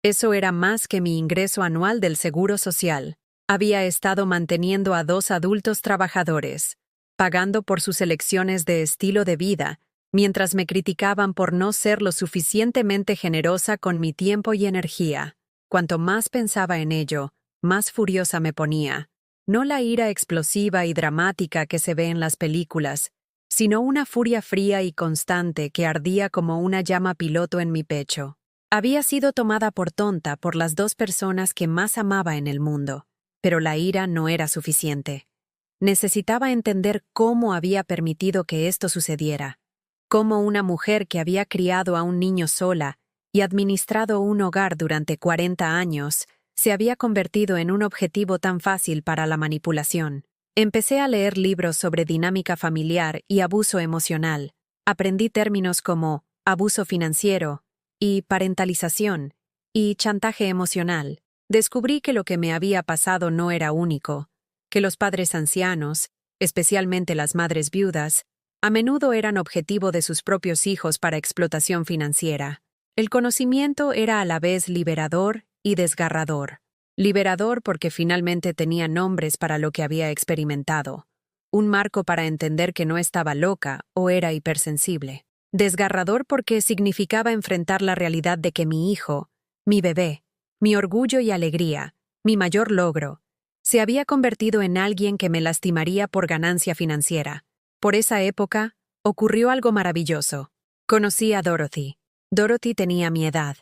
Eso era más que mi ingreso anual del Seguro Social. Había estado manteniendo a 2 adultos trabajadores, pagando por sus elecciones de estilo de vida, mientras me criticaban por no ser lo suficientemente generosa con mi tiempo y energía. Cuanto más pensaba en ello, más furiosa me ponía. No la ira explosiva y dramática que se ve en las películas, sino una furia fría y constante que ardía como una llama piloto en mi pecho. Había sido tomada por tonta por las 2 personas que más amaba en el mundo, pero la ira no era suficiente. Necesitaba entender cómo había permitido que esto sucediera, cómo una mujer que había criado a un niño sola y administrado un hogar durante 40 años se había convertido en un objetivo tan fácil para la manipulación. Empecé a leer libros sobre dinámica familiar y abuso emocional. Aprendí términos como abuso financiero y parentalización y chantaje emocional. Descubrí que lo que me había pasado no era único, que los padres ancianos, especialmente las madres viudas, a menudo eran objetivo de sus propios hijos para explotación financiera. El conocimiento era a la vez liberador y desgarrador. Liberador porque finalmente tenía nombres para lo que había experimentado, un marco para entender que no estaba loca o era hipersensible. Desgarrador porque significaba enfrentar la realidad de que mi hijo, mi bebé, mi orgullo y alegría, mi mayor logro, se había convertido en alguien que me lastimaría por ganancia financiera. Por esa época, ocurrió algo maravilloso. Conocí a Dorothy. Dorothy tenía mi edad,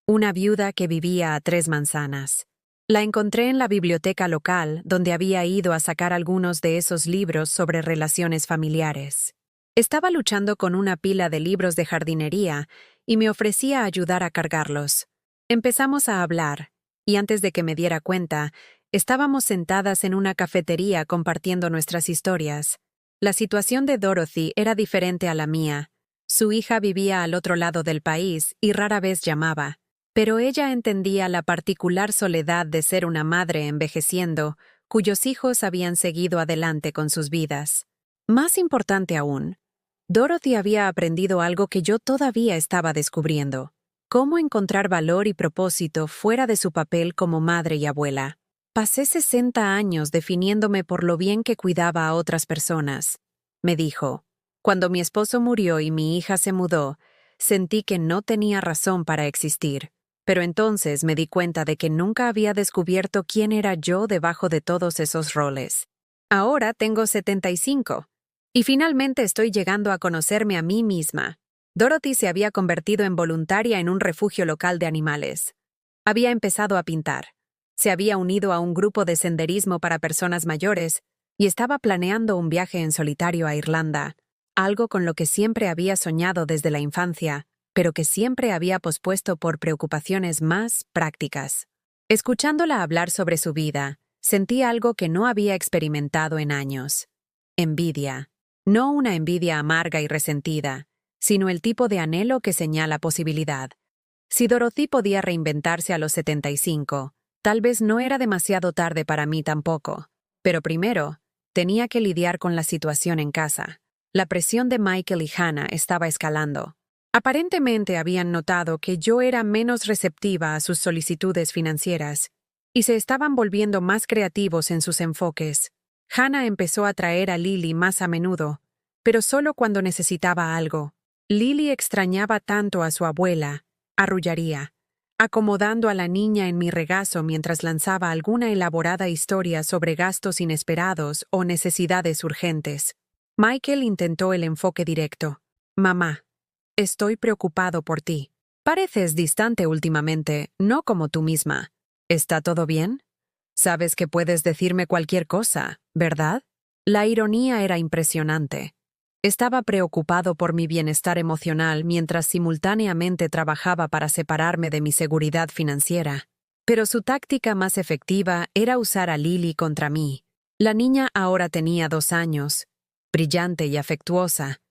una viuda que vivía a 3 manzanas. La encontré en la biblioteca local, donde había ido a sacar algunos de esos libros sobre relaciones familiares. Estaba luchando con una pila de libros de jardinería y me ofrecía ayudar a cargarlos. Empezamos a hablar, y antes de que me diera cuenta, estábamos sentadas en una cafetería compartiendo nuestras historias. La situación de Dorothy era diferente a la mía. Su hija vivía al otro lado del país y rara vez llamaba. Pero ella entendía la particular soledad de ser una madre envejeciendo, cuyos hijos habían seguido adelante con sus vidas. Más importante aún, Dorothy había aprendido algo que yo todavía estaba descubriendo: cómo encontrar valor y propósito fuera de su papel como madre y abuela. Pasé 60 años definiéndome por lo bien que cuidaba a otras personas, me dijo. Cuando mi esposo murió y mi hija se mudó, sentí que no tenía razón para existir. Pero entonces me di cuenta de que nunca había descubierto quién era yo debajo de todos esos roles. Ahora tengo 75, y finalmente estoy llegando a conocerme a mí misma. Dorothy se había convertido en voluntaria en un refugio local de animales. Había empezado a pintar. Se había unido a un grupo de senderismo para personas mayores y estaba planeando un viaje en solitario a Irlanda, algo con lo que siempre había soñado desde la infancia, pero que siempre había pospuesto por preocupaciones más prácticas. Escuchándola hablar sobre su vida, sentí algo que no había experimentado en años: envidia. No una envidia amarga y resentida, sino el tipo de anhelo que señala posibilidad. Si Dorothy podía reinventarse a los 75, tal vez no era demasiado tarde para mí tampoco. Pero primero, tenía que lidiar con la situación en casa. La presión de Michael y Hannah estaba escalando. Aparentemente habían notado que yo era menos receptiva a sus solicitudes financieras y se estaban volviendo más creativos en sus enfoques. Hannah empezó a traer a Lily más a menudo, pero solo cuando necesitaba algo. Lily extrañaba tanto a su abuela, arrullaría, acomodando a la niña en mi regazo mientras lanzaba alguna elaborada historia sobre gastos inesperados o necesidades urgentes. Michael intentó el enfoque directo. Mamá, estoy preocupado por ti. Pareces distante últimamente, no como tú misma. ¿Está todo bien? Sabes que puedes decirme cualquier cosa, ¿verdad? La ironía era impresionante. Estaba preocupado por mi bienestar emocional mientras simultáneamente trabajaba para separarme de mi seguridad financiera. Pero su táctica más efectiva era usar a Lily contra mí. La niña ahora tenía 2 años, brillante y afectuosa,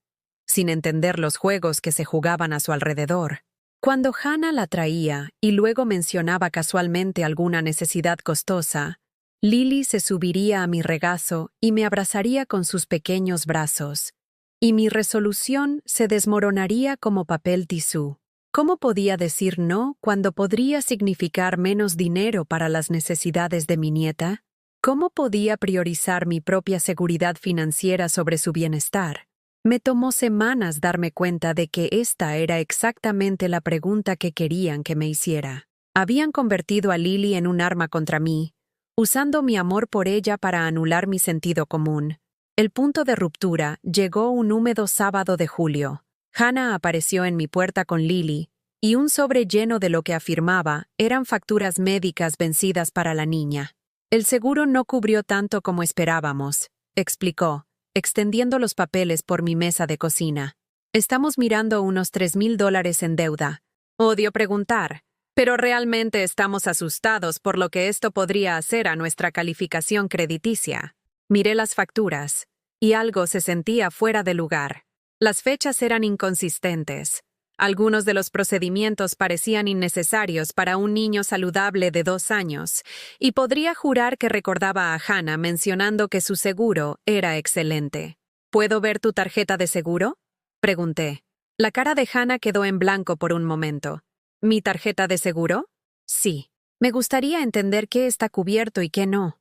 sin entender los juegos que se jugaban a su alrededor. Cuando Hannah la traía y luego mencionaba casualmente alguna necesidad costosa, Lily se subiría a mi regazo y me abrazaría con sus pequeños brazos, y mi resolución se desmoronaría como papel tisú. ¿Cómo podía decir no cuando podría significar menos dinero para las necesidades de mi nieta? ¿Cómo podía priorizar mi propia seguridad financiera sobre su bienestar? Me tomó semanas darme cuenta de que esta era exactamente la pregunta que querían que me hiciera. Habían convertido a Lily en un arma contra mí, usando mi amor por ella para anular mi sentido común. El punto de ruptura llegó un húmedo sábado de julio. Hannah apareció en mi puerta con Lily, y un sobre lleno de lo que afirmaba eran facturas médicas vencidas para la niña. El seguro no cubrió tanto como esperábamos, explicó, extendiendo los papeles por mi mesa de cocina. Estamos mirando unos $3,000 en deuda. Odio preguntar, pero realmente estamos asustados por lo que esto podría hacer a nuestra calificación crediticia. Miré las facturas, y algo se sentía fuera de lugar. Las fechas eran inconsistentes. Algunos de los procedimientos parecían innecesarios para un niño saludable de 2 años, y podría jurar que recordaba a Hannah mencionando que su seguro era excelente. ¿Puedo ver tu tarjeta de seguro?, pregunté. La cara de Hannah quedó en blanco por un momento. ¿Mi tarjeta de seguro? Sí. Me gustaría entender qué está cubierto y qué no.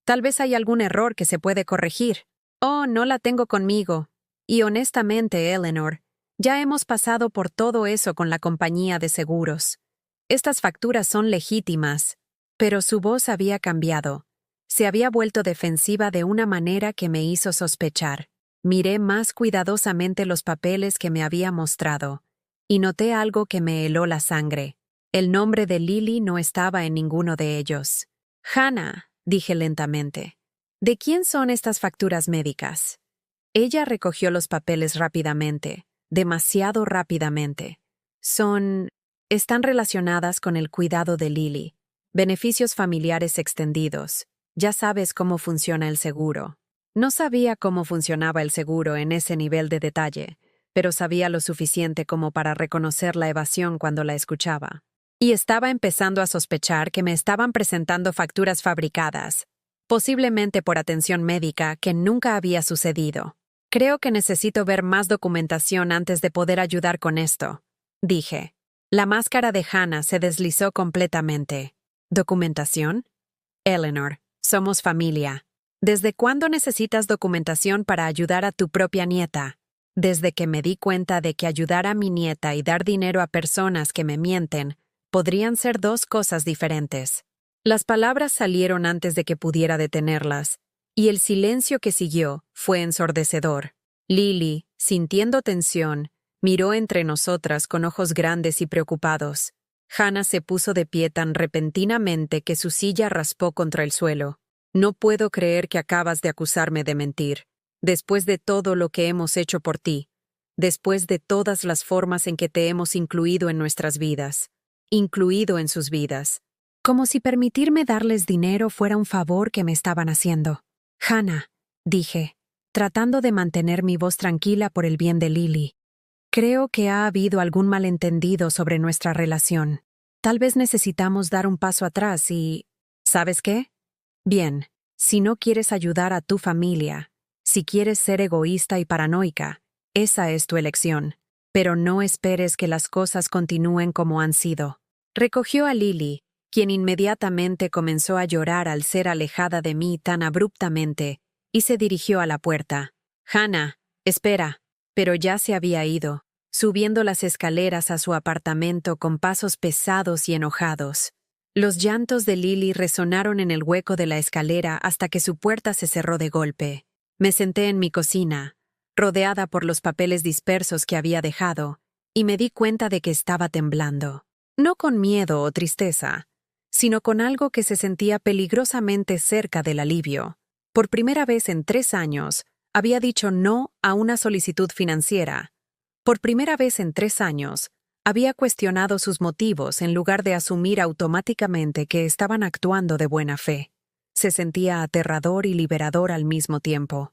Tal vez hay algún error que se puede corregir. Oh, no la tengo conmigo. Y honestamente, Eleanor, ya hemos pasado por todo eso con la compañía de seguros. Estas facturas son legítimas, pero su voz había cambiado. Se había vuelto defensiva de una manera que me hizo sospechar. Miré más cuidadosamente los papeles que me había mostrado, y noté algo que me heló la sangre. El nombre de Lily no estaba en ninguno de ellos. Hannah, dije lentamente, ¿de quién son estas facturas médicas? Ella recogió los papeles rápidamente. Demasiado rápidamente. Están relacionadas con el cuidado de Lily. Beneficios familiares extendidos. Ya sabes cómo funciona el seguro. No sabía cómo funcionaba el seguro en ese nivel de detalle, pero sabía lo suficiente como para reconocer la evasión cuando la escuchaba. Y estaba empezando a sospechar que me estaban presentando facturas fabricadas, posiblemente por atención médica que nunca había sucedido. Creo que necesito ver más documentación antes de poder ayudar con esto, dije. La máscara de Hannah se deslizó completamente. ¿Documentación? Eleanor, somos familia. ¿Desde cuándo necesitas documentación para ayudar a tu propia nieta? Desde que me di cuenta de que ayudar a mi nieta y dar dinero a personas que me mienten podrían ser 2 cosas diferentes. Las palabras salieron antes de que pudiera detenerlas, y el silencio que siguió fue ensordecedor. Lily, sintiendo tensión, miró entre nosotras con ojos grandes y preocupados. Hannah se puso de pie tan repentinamente que su silla raspó contra el suelo. No puedo creer que acabas de acusarme de mentir. Después de todo lo que hemos hecho por ti. Después de todas las formas en que te hemos incluido en nuestras vidas. Incluido en sus vidas. Como si permitirme darles dinero fuera un favor que me estaban haciendo. Hannah, dije, tratando de mantener mi voz tranquila por el bien de Lily. Creo que ha habido algún malentendido sobre nuestra relación. Tal vez necesitamos dar un paso atrás y... ¿Sabes qué? Bien, si no quieres ayudar a tu familia, si quieres ser egoísta y paranoica, esa es tu elección. Pero no esperes que las cosas continúen como han sido. Recogió a Lily, quien inmediatamente comenzó a llorar al ser alejada de mí tan abruptamente, y se dirigió a la puerta. Hannah, espera. Pero ya se había ido, subiendo las escaleras a su apartamento con pasos pesados y enojados. Los llantos de Lily resonaron en el hueco de la escalera hasta que su puerta se cerró de golpe. Me senté en mi cocina, rodeada por los papeles dispersos que había dejado, y me di cuenta de que estaba temblando. No con miedo o tristeza, sino con algo que se sentía peligrosamente cerca del alivio. Por primera vez en 3 años, había dicho no a una solicitud financiera. Por primera vez en 3 años, había cuestionado sus motivos en lugar de asumir automáticamente que estaban actuando de buena fe. Se sentía aterrador y liberador al mismo tiempo.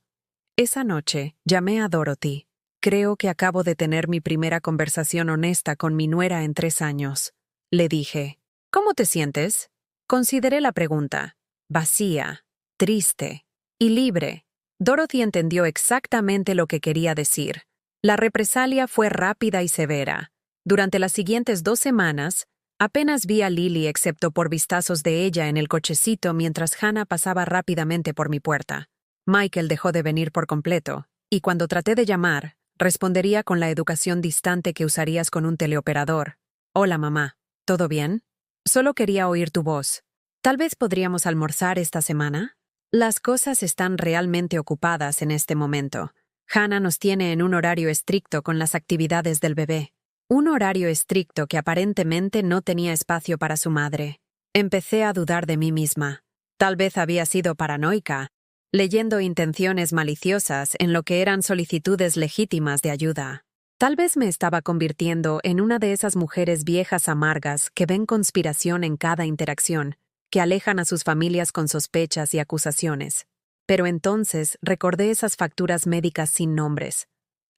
Esa noche, llamé a Dorothy. Creo que acabo de tener mi primera conversación honesta con mi nuera en 3 años. Le dije, ¿cómo te sientes? Consideré la pregunta. Vacía, triste y libre. Dorothy entendió exactamente lo que quería decir. La represalia fue rápida y severa. Durante las siguientes 2 semanas, apenas vi a Lily excepto por vistazos de ella en el cochecito mientras Hannah pasaba rápidamente por mi puerta. Michael dejó de venir por completo, y cuando traté de llamar, respondería con la educación distante que usarías con un teleoperador. Hola, mamá. ¿Todo bien? Solo quería oír tu voz. ¿Tal vez podríamos almorzar esta semana? Las cosas están realmente ocupadas en este momento. Hannah nos tiene en un horario estricto con las actividades del bebé. Un horario estricto que aparentemente no tenía espacio para su madre. Empecé a dudar de mí misma. Tal vez había sido paranoica, leyendo intenciones maliciosas en lo que eran solicitudes legítimas de ayuda. Tal vez me estaba convirtiendo en una de esas mujeres viejas amargas que ven conspiración en cada interacción, que alejan a sus familias con sospechas y acusaciones. Pero entonces recordé esas facturas médicas sin nombres,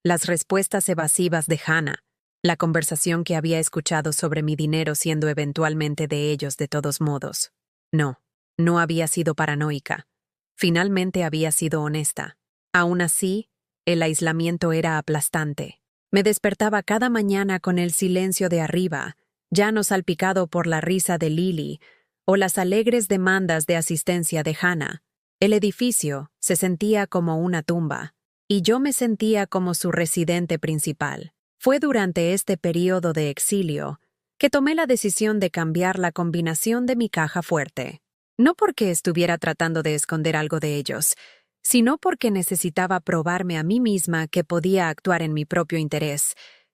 las respuestas evasivas de Hannah, la conversación que había escuchado sobre mi dinero siendo eventualmente de ellos de todos modos. No había sido paranoica. Finalmente había sido honesta. Aún así, el aislamiento era aplastante. Me despertaba cada mañana con el silencio de arriba, ya no salpicado por la risa de Lily o las alegres demandas de asistencia de Hannah. El edificio se sentía como una tumba, y yo me sentía como su residente principal. Fue durante este período de exilio que tomé la decisión de cambiar la combinación de mi caja fuerte. No porque estuviera tratando de esconder algo de ellos, sino porque necesitaba probarme a mí misma que podía actuar en mi propio interés,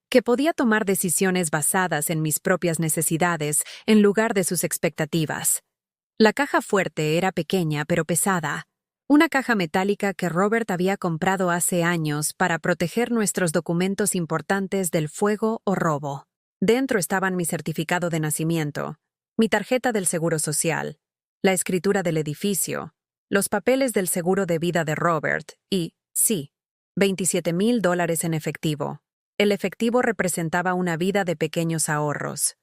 que podía tomar decisiones basadas en mis propias necesidades en lugar de sus expectativas. La caja fuerte era pequeña pero pesada, una caja metálica que Robert había comprado hace años para proteger nuestros documentos importantes del fuego o robo. Dentro estaban mi certificado de nacimiento, mi tarjeta del Seguro Social, la escritura del edificio, los papeles del seguro de vida de Robert y, sí, $27,000 en efectivo. El efectivo representaba una vida de pequeños ahorros.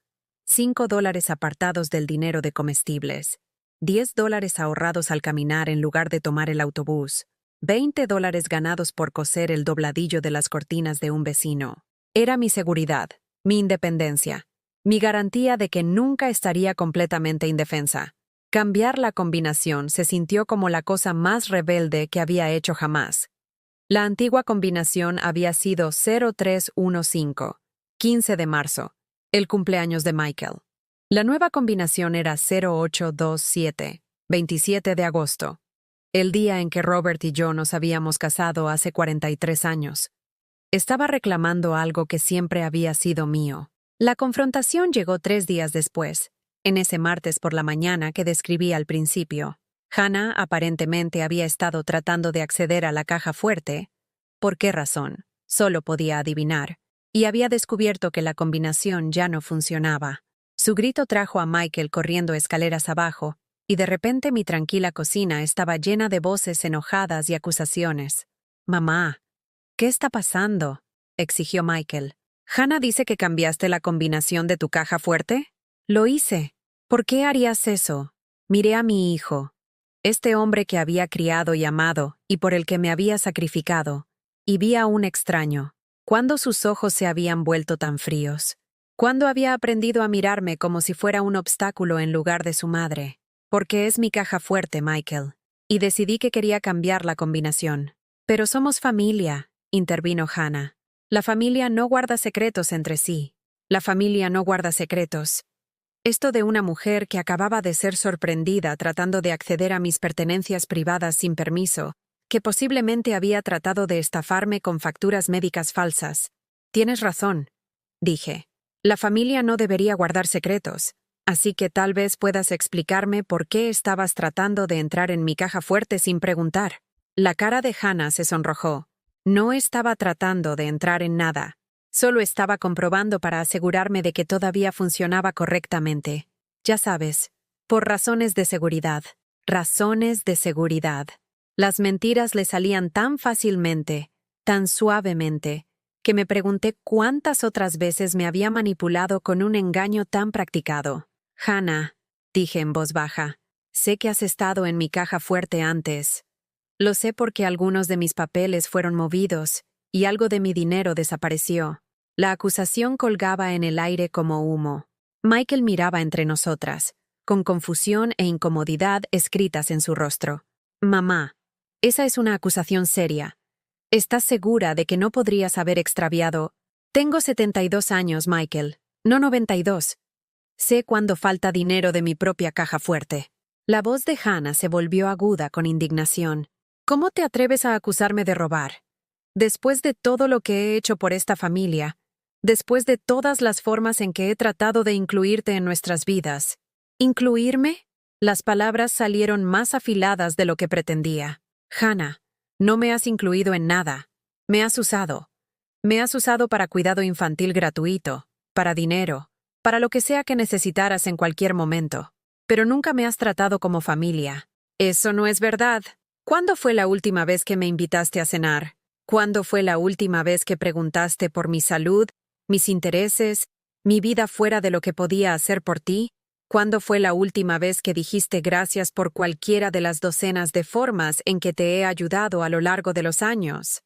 $5 apartados del dinero de comestibles, $10 ahorrados al caminar en lugar de tomar el autobús, $20 ganados por coser el dobladillo de las cortinas de un vecino. Era mi seguridad, mi independencia, mi garantía de que nunca estaría completamente indefensa. Cambiar la combinación se sintió como la cosa más rebelde que había hecho jamás. La antigua combinación había sido 0315, 15 de marzo, el cumpleaños de Michael. La nueva combinación era 0827, 27 de agosto, el día en que Robert y yo nos habíamos casado hace 43 años. Estaba reclamando algo que siempre había sido mío. La confrontación llegó 3 días después, en ese martes por la mañana que describí al principio. Hannah aparentemente había estado tratando de acceder a la caja fuerte. ¿Por qué razón? Solo podía adivinar. Y había descubierto que la combinación ya no funcionaba. Su grito trajo a Michael corriendo escaleras abajo, y de repente mi tranquila cocina estaba llena de voces enojadas y acusaciones. «Mamá, ¿qué está pasando?», exigió Michael. «Hannah dice que cambiaste la combinación de tu caja fuerte». «Lo hice. ¿Por qué harías eso?». Miré a mi hijo, este hombre que había criado y amado y por el que me había sacrificado, y vi a un extraño. ¿Cuándo sus ojos se habían vuelto tan fríos? ¿Cuándo había aprendido a mirarme como si fuera un obstáculo en lugar de su madre? Porque es mi caja fuerte, Michael, y decidí que quería cambiar la combinación. «Pero somos familia», intervino Hannah. «La familia no guarda secretos entre sí. La familia no guarda secretos». Esto de una mujer que acababa de ser sorprendida tratando de acceder a mis pertenencias privadas sin permiso, que posiblemente había tratado de estafarme con facturas médicas falsas. «Tienes razón», dije. «La familia no debería guardar secretos, así que tal vez puedas explicarme por qué estabas tratando de entrar en mi caja fuerte sin preguntar». La cara de Hannah se sonrojó. No estaba tratando de entrar en nada. Solo estaba comprobando para asegurarme de que todavía funcionaba correctamente. Ya sabes, por razones de seguridad. Razones de seguridad. Las mentiras le salían tan fácilmente, tan suavemente, que me pregunté cuántas otras veces me había manipulado con un engaño tan practicado. «Hannah», dije en voz baja, «sé que has estado en mi caja fuerte antes. Lo sé porque algunos de mis papeles fueron movidos y algo de mi dinero desapareció. La acusación colgaba en el aire como humo. Michael miraba entre nosotras, con confusión e incomodidad escritas en su rostro. Mamá, esa es una acusación seria. ¿Estás segura de que no podrías haber extraviado? Tengo 72 años, Michael, no 92. Sé cuándo falta dinero de mi propia caja fuerte. La voz de Hannah se volvió aguda con indignación. ¿Cómo te atreves a acusarme de robar? Después de todo lo que he hecho por esta familia, después de todas las formas en que he tratado de incluirte en nuestras vidas. ¿Incluirme? Las palabras salieron más afiladas de lo que pretendía. Hannah, no me has incluido en nada. Me has usado. Me has usado para cuidado infantil gratuito, para dinero, para lo que sea que necesitaras en cualquier momento. Pero nunca me has tratado como familia. Eso no es verdad. ¿Cuándo fue la última vez que me invitaste a cenar? ¿Cuándo fue la última vez que preguntaste por mi salud, mis intereses, mi vida fuera de lo que podía hacer por ti? ¿Cuándo fue la última vez que dijiste gracias por cualquiera de las docenas de formas en que te he ayudado a lo largo de los años?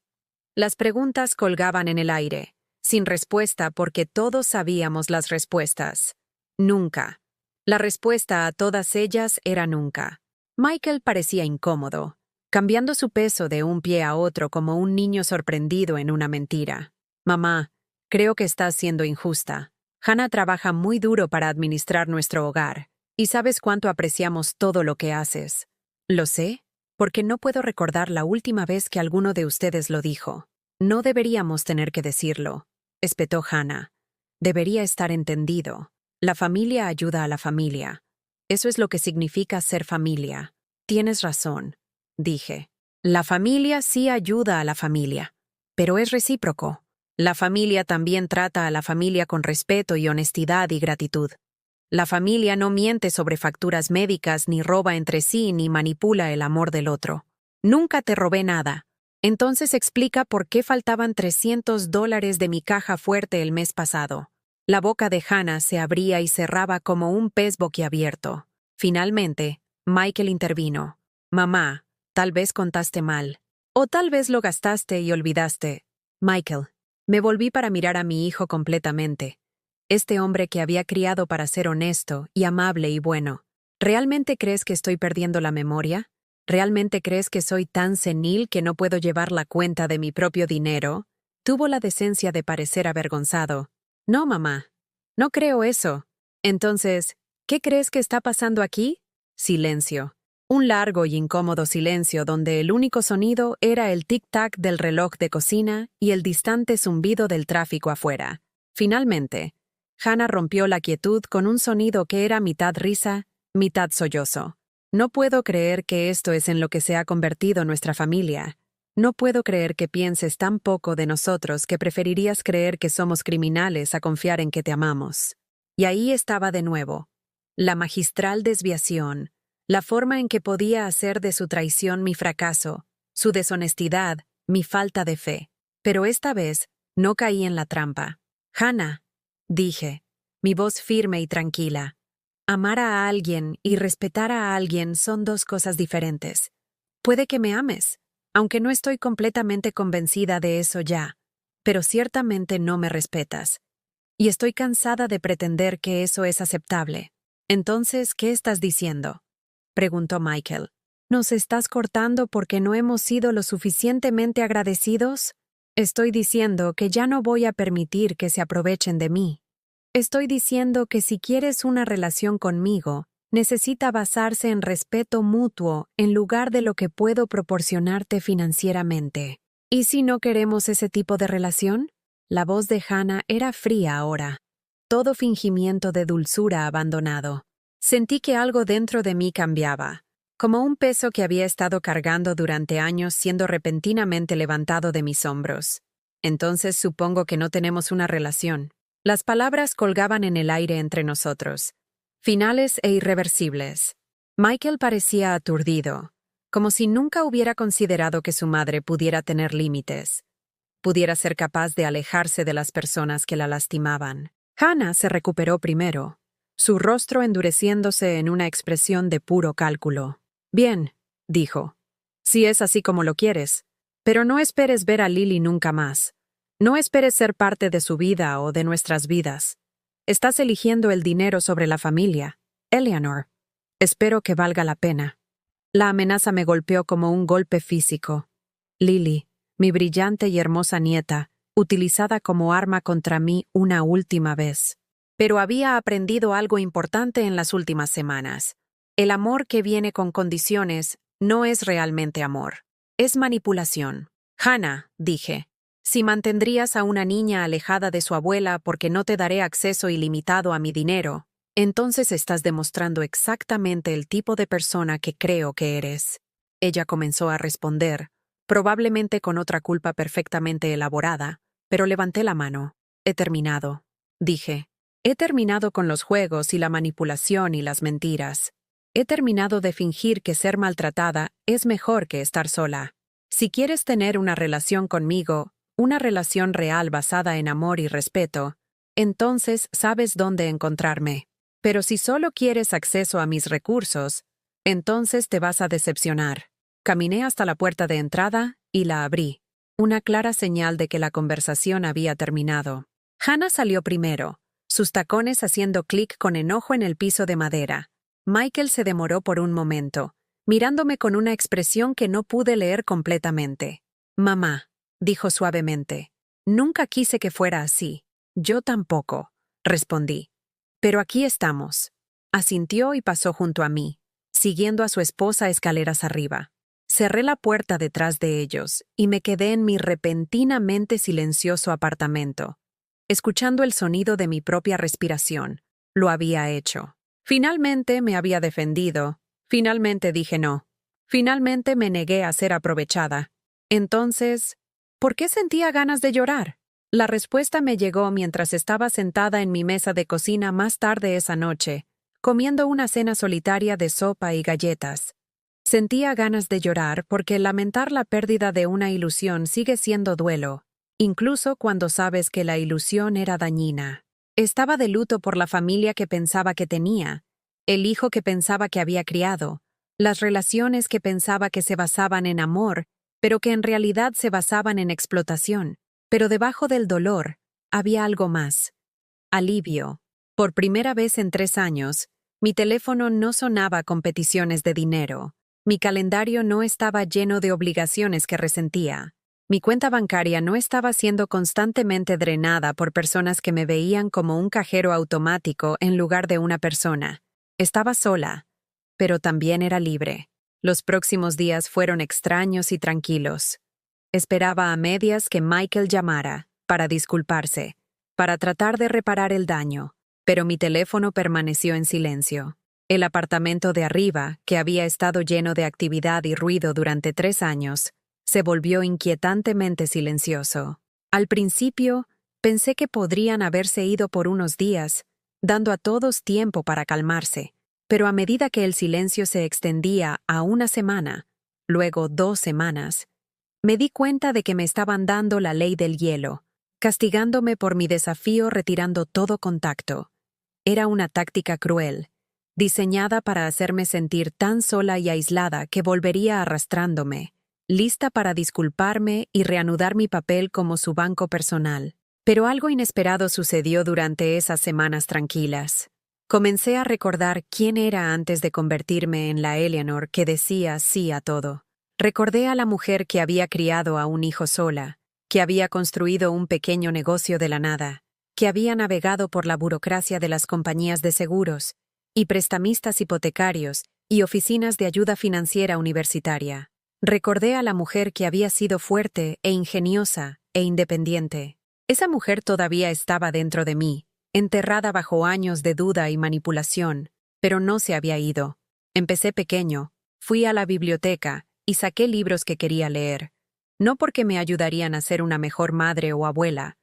Las preguntas colgaban en el aire, sin respuesta porque todos sabíamos las respuestas. Nunca. La respuesta a todas ellas era nunca. Michael parecía incómodo, cambiando su peso de un pie a otro como un niño sorprendido en una mentira. Mamá, creo que estás siendo injusta. Hannah trabaja muy duro para administrar nuestro hogar, y sabes cuánto apreciamos todo lo que haces. Lo sé, porque no puedo recordar la última vez que alguno de ustedes lo dijo. No deberíamos tener que decirlo, espetó Hannah. Debería estar entendido. La familia ayuda a la familia. Eso es lo que significa ser familia. Tienes razón, dije. La familia sí ayuda a la familia, pero es recíproco. La familia también trata a la familia con respeto y honestidad y gratitud. La familia no miente sobre facturas médicas, ni roba entre sí, ni manipula el amor del otro. Nunca te robé nada. Entonces explica por qué faltaban $300 de mi caja fuerte el mes pasado. La boca de Hannah se abría y cerraba como un pez boquiabierto. Finalmente, Michael intervino. Mamá, tal vez contaste mal. O tal vez lo gastaste y olvidaste. Michael. Me volví para mirar a mi hijo completamente. Este hombre que había criado para ser honesto y amable y bueno. ¿Realmente crees que estoy perdiendo la memoria? ¿Realmente crees que soy tan senil que no puedo llevar la cuenta de mi propio dinero? Tuvo la decencia de parecer avergonzado. No, mamá. No creo eso. Entonces, ¿qué crees que está pasando aquí? Silencio. Un largo y incómodo silencio donde el único sonido era el tic-tac del reloj de cocina y el distante zumbido del tráfico afuera. Finalmente, Hannah rompió la quietud con un sonido que era mitad risa, mitad sollozo. No puedo creer que esto es en lo que se ha convertido nuestra familia. No puedo creer que pienses tan poco de nosotros que preferirías creer que somos criminales a confiar en que te amamos. Y ahí estaba de nuevo. La magistral desviación. La forma en que podía hacer de su traición mi fracaso, su deshonestidad, mi falta de fe. Pero esta vez no caí en la trampa. Hannah, dije, mi voz firme y tranquila. Amar a alguien y respetar a alguien son dos cosas diferentes. Puede que me ames, aunque no estoy completamente convencida de eso ya, pero ciertamente no me respetas. Y estoy cansada de pretender que eso es aceptable. Entonces, ¿qué estás diciendo?, preguntó Michael. ¿Nos estás cortando porque no hemos sido lo suficientemente agradecidos? Estoy diciendo que ya no voy a permitir que se aprovechen de mí. Estoy diciendo que si quieres una relación conmigo, necesita basarse en respeto mutuo en lugar de lo que puedo proporcionarte financieramente. ¿Y si no queremos ese tipo de relación? La voz de Hannah era fría ahora. Todo fingimiento de dulzura abandonado. Sentí que algo dentro de mí cambiaba, como un peso que había estado cargando durante años siendo repentinamente levantado de mis hombros. Entonces supongo que no tenemos una relación. Las palabras colgaban en el aire entre nosotros, finales e irreversibles. Michael parecía aturdido, como si nunca hubiera considerado que su madre pudiera tener límites, pudiera ser capaz de alejarse de las personas que la lastimaban. Hannah se recuperó primero, su rostro endureciéndose en una expresión de puro cálculo. Bien, dijo, si es así como lo quieres, pero no esperes ver a Lily nunca más. No esperes ser parte de su vida o de nuestras vidas. Estás eligiendo el dinero sobre la familia. Eleanor, espero que valga la pena. La amenaza me golpeó como un golpe físico. Lily, mi brillante y hermosa nieta, utilizada como arma contra mí una última vez. Pero había aprendido algo importante en las últimas semanas. El amor que viene con condiciones no es realmente amor. Es manipulación. Hannah, dije, si mantendrías a una niña alejada de su abuela porque no te daré acceso ilimitado a mi dinero, entonces estás demostrando exactamente el tipo de persona que creo que eres. Ella comenzó a responder, probablemente con otra culpa perfectamente elaborada, pero levanté la mano. He terminado, dije. He terminado con los juegos y la manipulación y las mentiras. He terminado de fingir que ser maltratada es mejor que estar sola. Si quieres tener una relación conmigo, una relación real basada en amor y respeto, entonces sabes dónde encontrarme. Pero si solo quieres acceso a mis recursos, entonces te vas a decepcionar. Caminé hasta la puerta de entrada y la abrí, una clara señal de que la conversación había terminado. Hannah salió primero, sus tacones haciendo clic con enojo en el piso de madera. Michael se demoró por un momento, mirándome con una expresión que no pude leer completamente. Mamá, dijo suavemente, nunca quise que fuera así. Yo tampoco, respondí. Pero aquí estamos. Asintió y pasó junto a mí, siguiendo a su esposa escaleras arriba. Cerré la puerta detrás de ellos y me quedé en mi repentinamente silencioso apartamento, escuchando el sonido de mi propia respiración. Lo había hecho. Finalmente me había defendido. Finalmente dije no. Finalmente me negué a ser aprovechada. Entonces, ¿por qué sentía ganas de llorar? La respuesta me llegó mientras estaba sentada en mi mesa de cocina más tarde esa noche, comiendo una cena solitaria de sopa y galletas. Sentía ganas de llorar porque lamentar la pérdida de una ilusión sigue siendo duelo, incluso cuando sabes que la ilusión era dañina. Estaba de luto por la familia que pensaba que tenía, el hijo que pensaba que había criado, las relaciones que pensaba que se basaban en amor, pero que en realidad se basaban en explotación. Pero debajo del dolor había algo más. Alivio. Por primera vez en 3 años, mi teléfono no sonaba con peticiones de dinero. Mi calendario no estaba lleno de obligaciones que resentía. Mi cuenta bancaria no estaba siendo constantemente drenada por personas que me veían como un cajero automático en lugar de una persona. Estaba sola, pero también era libre. Los próximos días fueron extraños y tranquilos. Esperaba a medias que Michael llamara, para disculparse, para tratar de reparar el daño, pero mi teléfono permaneció en silencio. El apartamento de arriba, que había estado lleno de actividad y ruido durante 3 años, se volvió inquietantemente silencioso. Al principio, pensé que podrían haberse ido por unos días, dando a todos tiempo para calmarse, pero a medida que el silencio se extendía a 1 semana, luego 2 semanas, me di cuenta de que me estaban dando la ley del hielo, castigándome por mi desafío retirando todo contacto. Era una táctica cruel, diseñada para hacerme sentir tan sola y aislada que volvería arrastrándome, lista para disculparme y reanudar mi papel como su banco personal. Pero algo inesperado sucedió durante esas semanas tranquilas. Comencé a recordar quién era antes de convertirme en la Eleanor que decía sí a todo. Recordé a la mujer que había criado a un hijo sola, que había construido un pequeño negocio de la nada, que había navegado por la burocracia de las compañías de seguros, y prestamistas hipotecarios, y oficinas de ayuda financiera universitaria. Recordé a la mujer que había sido fuerte e ingeniosa e independiente. Esa mujer todavía estaba dentro de mí, enterrada bajo años de duda y manipulación, pero no se había ido. Empecé pequeño, fui a la biblioteca, y saqué libros que quería leer, no porque me ayudarían a ser una mejor madre o abuela,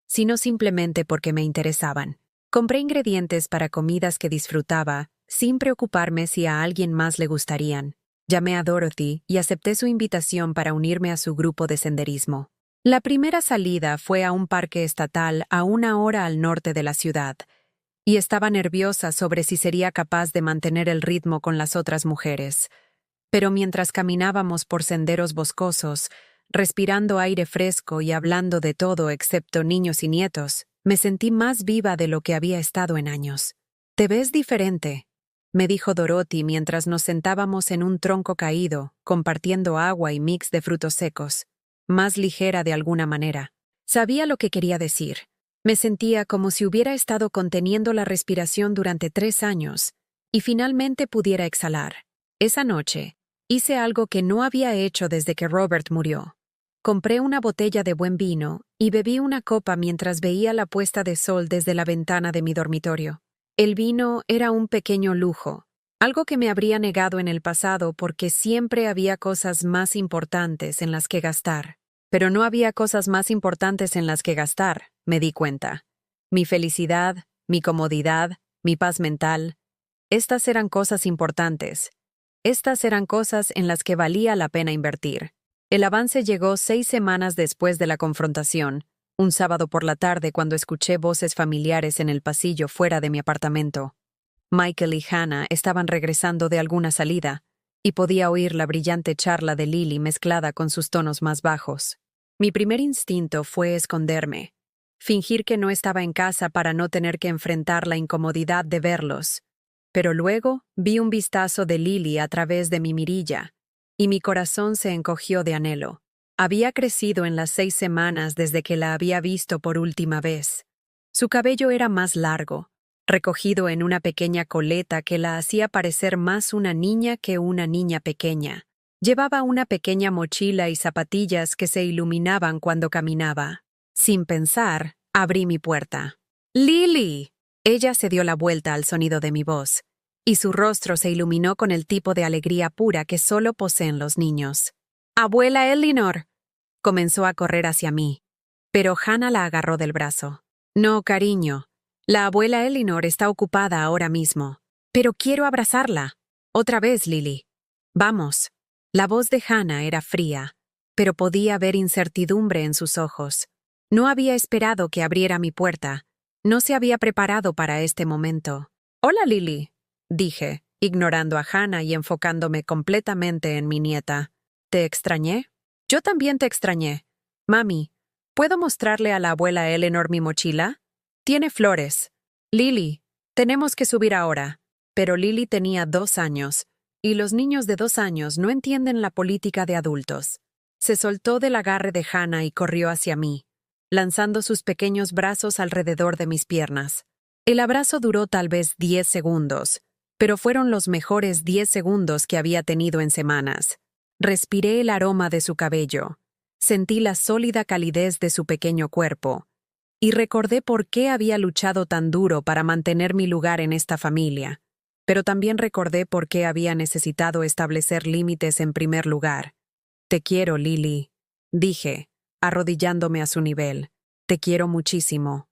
sino simplemente porque me interesaban. Compré ingredientes para comidas que disfrutaba, sin preocuparme si a alguien más le gustarían. Llamé a Dorothy y acepté su invitación para unirme a su grupo de senderismo. La primera salida fue a un parque estatal a 1 hora al norte de la ciudad, y estaba nerviosa sobre si sería capaz de mantener el ritmo con las otras mujeres. Pero mientras caminábamos por senderos boscosos, respirando aire fresco y hablando de todo excepto niños y nietos, me sentí más viva de lo que había estado en años. «Te ves diferente», me dijo Dorothy mientras nos sentábamos en un tronco caído, compartiendo agua y mix de frutos secos. Más ligera de alguna manera. Sabía lo que quería decir. Me sentía como si hubiera estado conteniendo la respiración durante 3 años, y finalmente pudiera exhalar. Esa noche, hice algo que no había hecho desde que Robert murió. Compré una botella de buen vino y bebí una copa mientras veía la puesta de sol desde la ventana de mi dormitorio. El vino era un pequeño lujo, algo que me habría negado en el pasado porque siempre había cosas más importantes en las que gastar. Pero no había cosas más importantes en las que gastar, me di cuenta. Mi felicidad, mi comodidad, mi paz mental. Estas eran cosas importantes. Estas eran cosas en las que valía la pena invertir. El avance llegó 6 semanas después de la confrontación, un sábado por la tarde cuando escuché voces familiares en el pasillo fuera de mi apartamento. Michael y Hannah estaban regresando de alguna salida, y podía oír la brillante charla de Lily mezclada con sus tonos más bajos. Mi primer instinto fue esconderme, fingir que no estaba en casa para no tener que enfrentar la incomodidad de verlos. Pero luego vi un vistazo de Lily a través de mi mirilla, y mi corazón se encogió de anhelo. Había crecido en las 6 semanas desde que la había visto por última vez. Su cabello era más largo, recogido en una pequeña coleta que la hacía parecer más una niña que una niña pequeña. Llevaba una pequeña mochila y zapatillas que se iluminaban cuando caminaba. Sin pensar, abrí mi puerta. ¡Lily! Ella se dio la vuelta al sonido de mi voz, y su rostro se iluminó con el tipo de alegría pura que solo poseen los niños. «¡Abuela Eleanor!», comenzó a correr hacia mí, pero Hannah la agarró del brazo. «No, cariño, la abuela Eleanor está ocupada ahora mismo, pero quiero abrazarla. Otra vez, Lily. Vamos». La voz de Hannah era fría, pero podía ver incertidumbre en sus ojos. No había esperado que abriera mi puerta. No se había preparado para este momento. «Hola, Lily», dije, ignorando a Hannah y enfocándome completamente en mi nieta. «¿Te extrañé?» «Yo también te extrañé. Mami, ¿puedo mostrarle a la abuela Eleanor mi mochila? Tiene flores». «Lily, tenemos que subir ahora». Pero Lily tenía 2 años, y los niños de 2 años no entienden la política de adultos. Se soltó del agarre de Hannah y corrió hacia mí, lanzando sus pequeños brazos alrededor de mis piernas. El abrazo duró tal vez 10 segundos, pero fueron los mejores 10 segundos que había tenido en semanas. Respiré el aroma de su cabello, sentí la sólida calidez de su pequeño cuerpo, y recordé por qué había luchado tan duro para mantener mi lugar en esta familia. Pero también recordé por qué había necesitado establecer límites en primer lugar. «Te quiero, Lily», dije, arrodillándome a su nivel. «Te quiero muchísimo».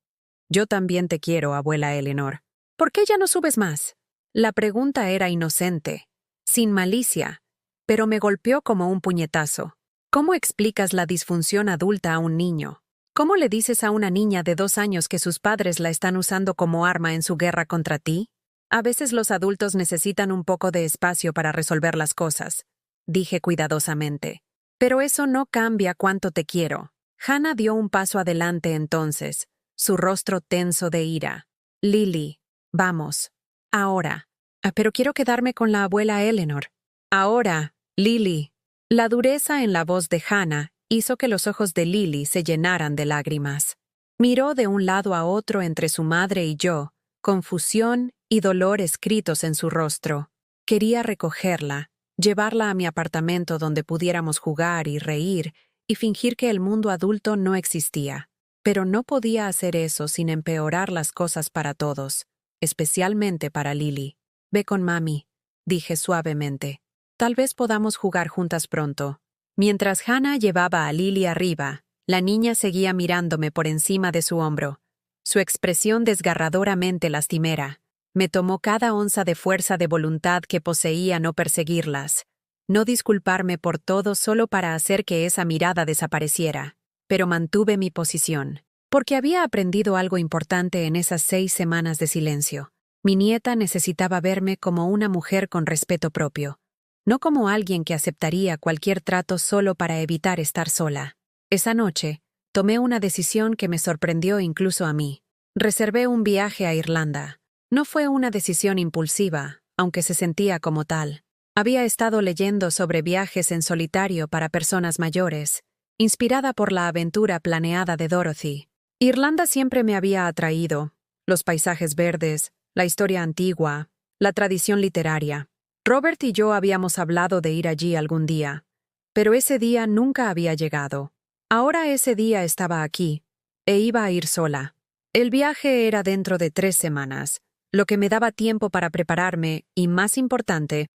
«Yo también te quiero, abuela Eleanor». «¿Por qué ya no subes más?». La pregunta era inocente, sin malicia, pero me golpeó como un puñetazo. ¿Cómo explicas la disfunción adulta a un niño? ¿Cómo le dices a una niña de 2 años que sus padres la están usando como arma en su guerra contra ti? «A veces los adultos necesitan un poco de espacio para resolver las cosas», dije cuidadosamente. «Pero eso no cambia cuánto te quiero». Hannah dio un paso adelante entonces, su rostro tenso de ira. «Lily, vamos. Ahora». «Pero quiero quedarme con la abuela Eleanor». «Ahora, Lily». La dureza en la voz de Hannah hizo que los ojos de Lily se llenaran de lágrimas. Miró de un lado a otro entre su madre y yo, confusión y dolor escritos en su rostro. Quería recogerla, llevarla a mi apartamento donde pudiéramos jugar y reír y fingir que el mundo adulto no existía. Pero no podía hacer eso sin empeorar las cosas para todos, especialmente para Lily. «Ve con mami», dije suavemente. «Tal vez podamos jugar juntas pronto». Mientras Hannah llevaba a Lily arriba, la niña seguía mirándome por encima de su hombro. Su expresión desgarradoramente lastimera. Me tomó cada onza de fuerza de voluntad que poseía no perseguirlas, no disculparme por todo solo para hacer que esa mirada desapareciera, pero mantuve mi posición, porque había aprendido algo importante en esas 6 semanas de silencio. Mi nieta necesitaba verme como una mujer con respeto propio. no como alguien que aceptaría cualquier trato solo para evitar estar sola. Esa noche, tomé una decisión que me sorprendió incluso a mí. Reservé un viaje a Irlanda. No fue una decisión impulsiva, aunque se sentía como tal. Había estado leyendo sobre viajes en solitario para personas mayores, inspirada por la aventura planeada de Dorothy. Irlanda siempre me había atraído. Los paisajes verdes, la historia antigua, la tradición literaria. Robert y yo habíamos hablado de ir allí algún día, pero ese día nunca había llegado. Ahora ese día estaba aquí, e iba a ir sola. El viaje era dentro de 3 semanas, lo que me daba tiempo para prepararme y, más importante,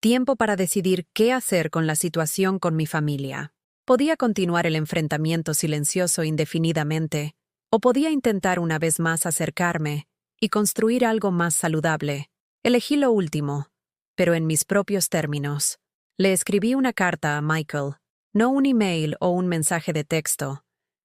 tiempo para decidir qué hacer con la situación con mi familia. Podía continuar el enfrentamiento silencioso indefinidamente, o podía intentar una vez más acercarme y construir algo más saludable. Elegí lo último, pero en mis propios términos. Le escribí una carta a Michael, no un email o un mensaje de texto,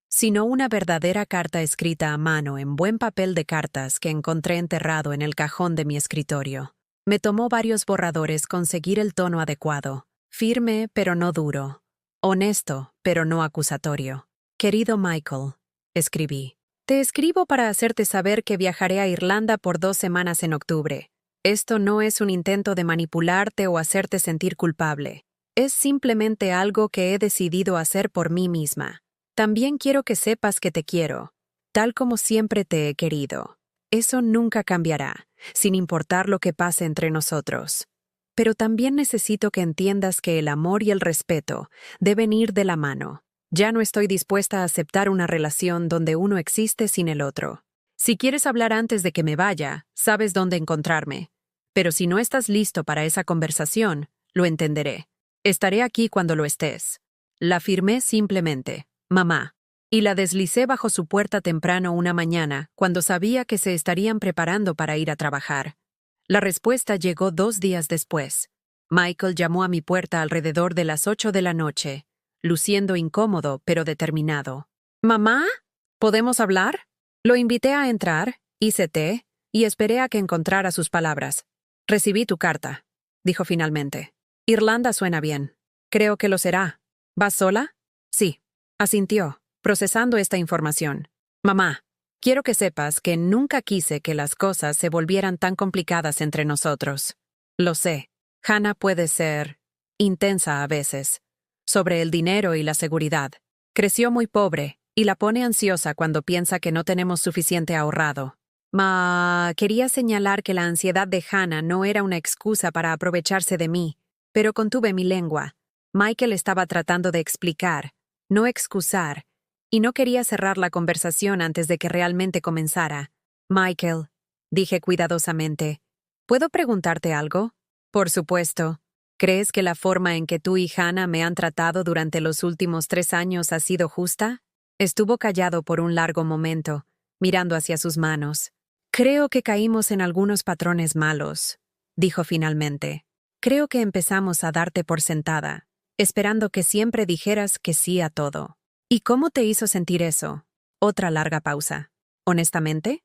sino una verdadera carta escrita a mano en buen papel de cartas que encontré enterrado en el cajón de mi escritorio. Me tomó varios borradores conseguir el tono adecuado, firme pero no duro, honesto pero no acusatorio. Querido Michael, escribí. Te escribo para hacerte saber que viajaré a Irlanda por 2 semanas en octubre. Esto no es un intento de manipularte o hacerte sentir culpable. Es simplemente algo que he decidido hacer por mí misma. También quiero que sepas que te quiero, tal como siempre te he querido. Eso nunca cambiará, sin importar lo que pase entre nosotros. Pero también necesito que entiendas que el amor y el respeto deben ir de la mano. Ya no estoy dispuesta a aceptar una relación donde uno existe sin el otro. Si quieres hablar antes de que me vaya, sabes dónde encontrarme. Pero si no estás listo para esa conversación, lo entenderé. Estaré aquí cuando lo estés. La firmé simplemente, mamá, y la deslicé bajo su puerta temprano una mañana, cuando sabía que se estarían preparando para ir a trabajar. La respuesta llegó 2 días después. Michael llamó a mi puerta alrededor de las 8 de la noche, luciendo incómodo pero determinado. ¿Mamá? ¿Podemos hablar? Lo invité a entrar, hice té, y esperé a que encontrara sus palabras. Recibí tu carta, dijo finalmente. Irlanda suena bien. Creo que lo será. ¿Vas sola? Sí. Asintió, procesando esta información. Mamá, quiero que sepas que nunca quise que las cosas se volvieran tan complicadas entre nosotros. Lo sé. Hannah puede ser intensa a veces, sobre el dinero y la seguridad. Creció muy pobre y la pone ansiosa cuando piensa que no tenemos suficiente ahorrado. Quería señalar que la ansiedad de Hannah no era una excusa para aprovecharse de mí, pero contuve mi lengua. Michael estaba tratando de explicar, no excusar, y no quería cerrar la conversación antes de que realmente comenzara. Michael, dije cuidadosamente, ¿puedo preguntarte algo? Por supuesto. ¿Crees que la forma en que tú y Hannah me han tratado durante los últimos 3 años ha sido justa? Estuvo callado por un largo momento, mirando hacia sus manos. Creo que caímos en algunos patrones malos, dijo finalmente. Creo que empezamos a darte por sentada, esperando que siempre dijeras que sí a todo. ¿Y cómo te hizo sentir eso? Otra larga pausa. ¿Honestamente?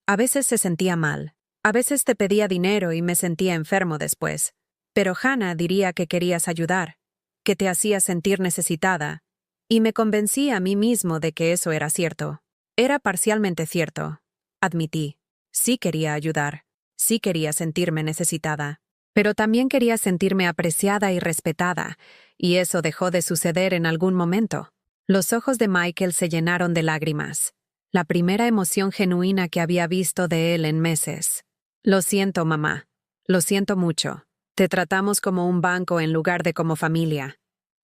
A veces se sentía mal. A veces te pedía dinero y me sentía enfermo después. Pero Hannah diría que querías ayudar, que te hacía sentir necesitada, y me convencí a mí mismo de que eso era cierto. Era parcialmente cierto, admití. Sí quería ayudar, sí quería sentirme necesitada, pero también quería sentirme apreciada y respetada, y eso dejó de suceder en algún momento. Los ojos de Michael se llenaron de lágrimas, la primera emoción genuina que había visto de él en meses. Lo siento, mamá. Lo siento mucho. Te tratamos como un banco en lugar de como familia.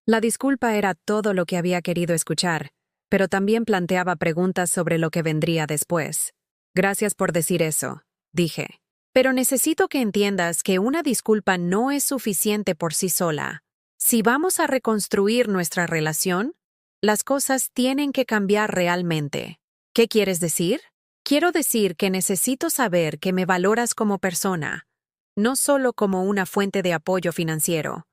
La disculpa era todo lo que había querido escuchar, pero también planteaba preguntas sobre lo que vendría después. Gracias por decir eso, dije. Pero necesito que entiendas que una disculpa no es suficiente por sí sola. Si vamos a reconstruir nuestra relación, las cosas tienen que cambiar realmente. ¿Qué quieres decir? Quiero decir que necesito saber que me valoras como persona, no solo como una fuente de apoyo financiero.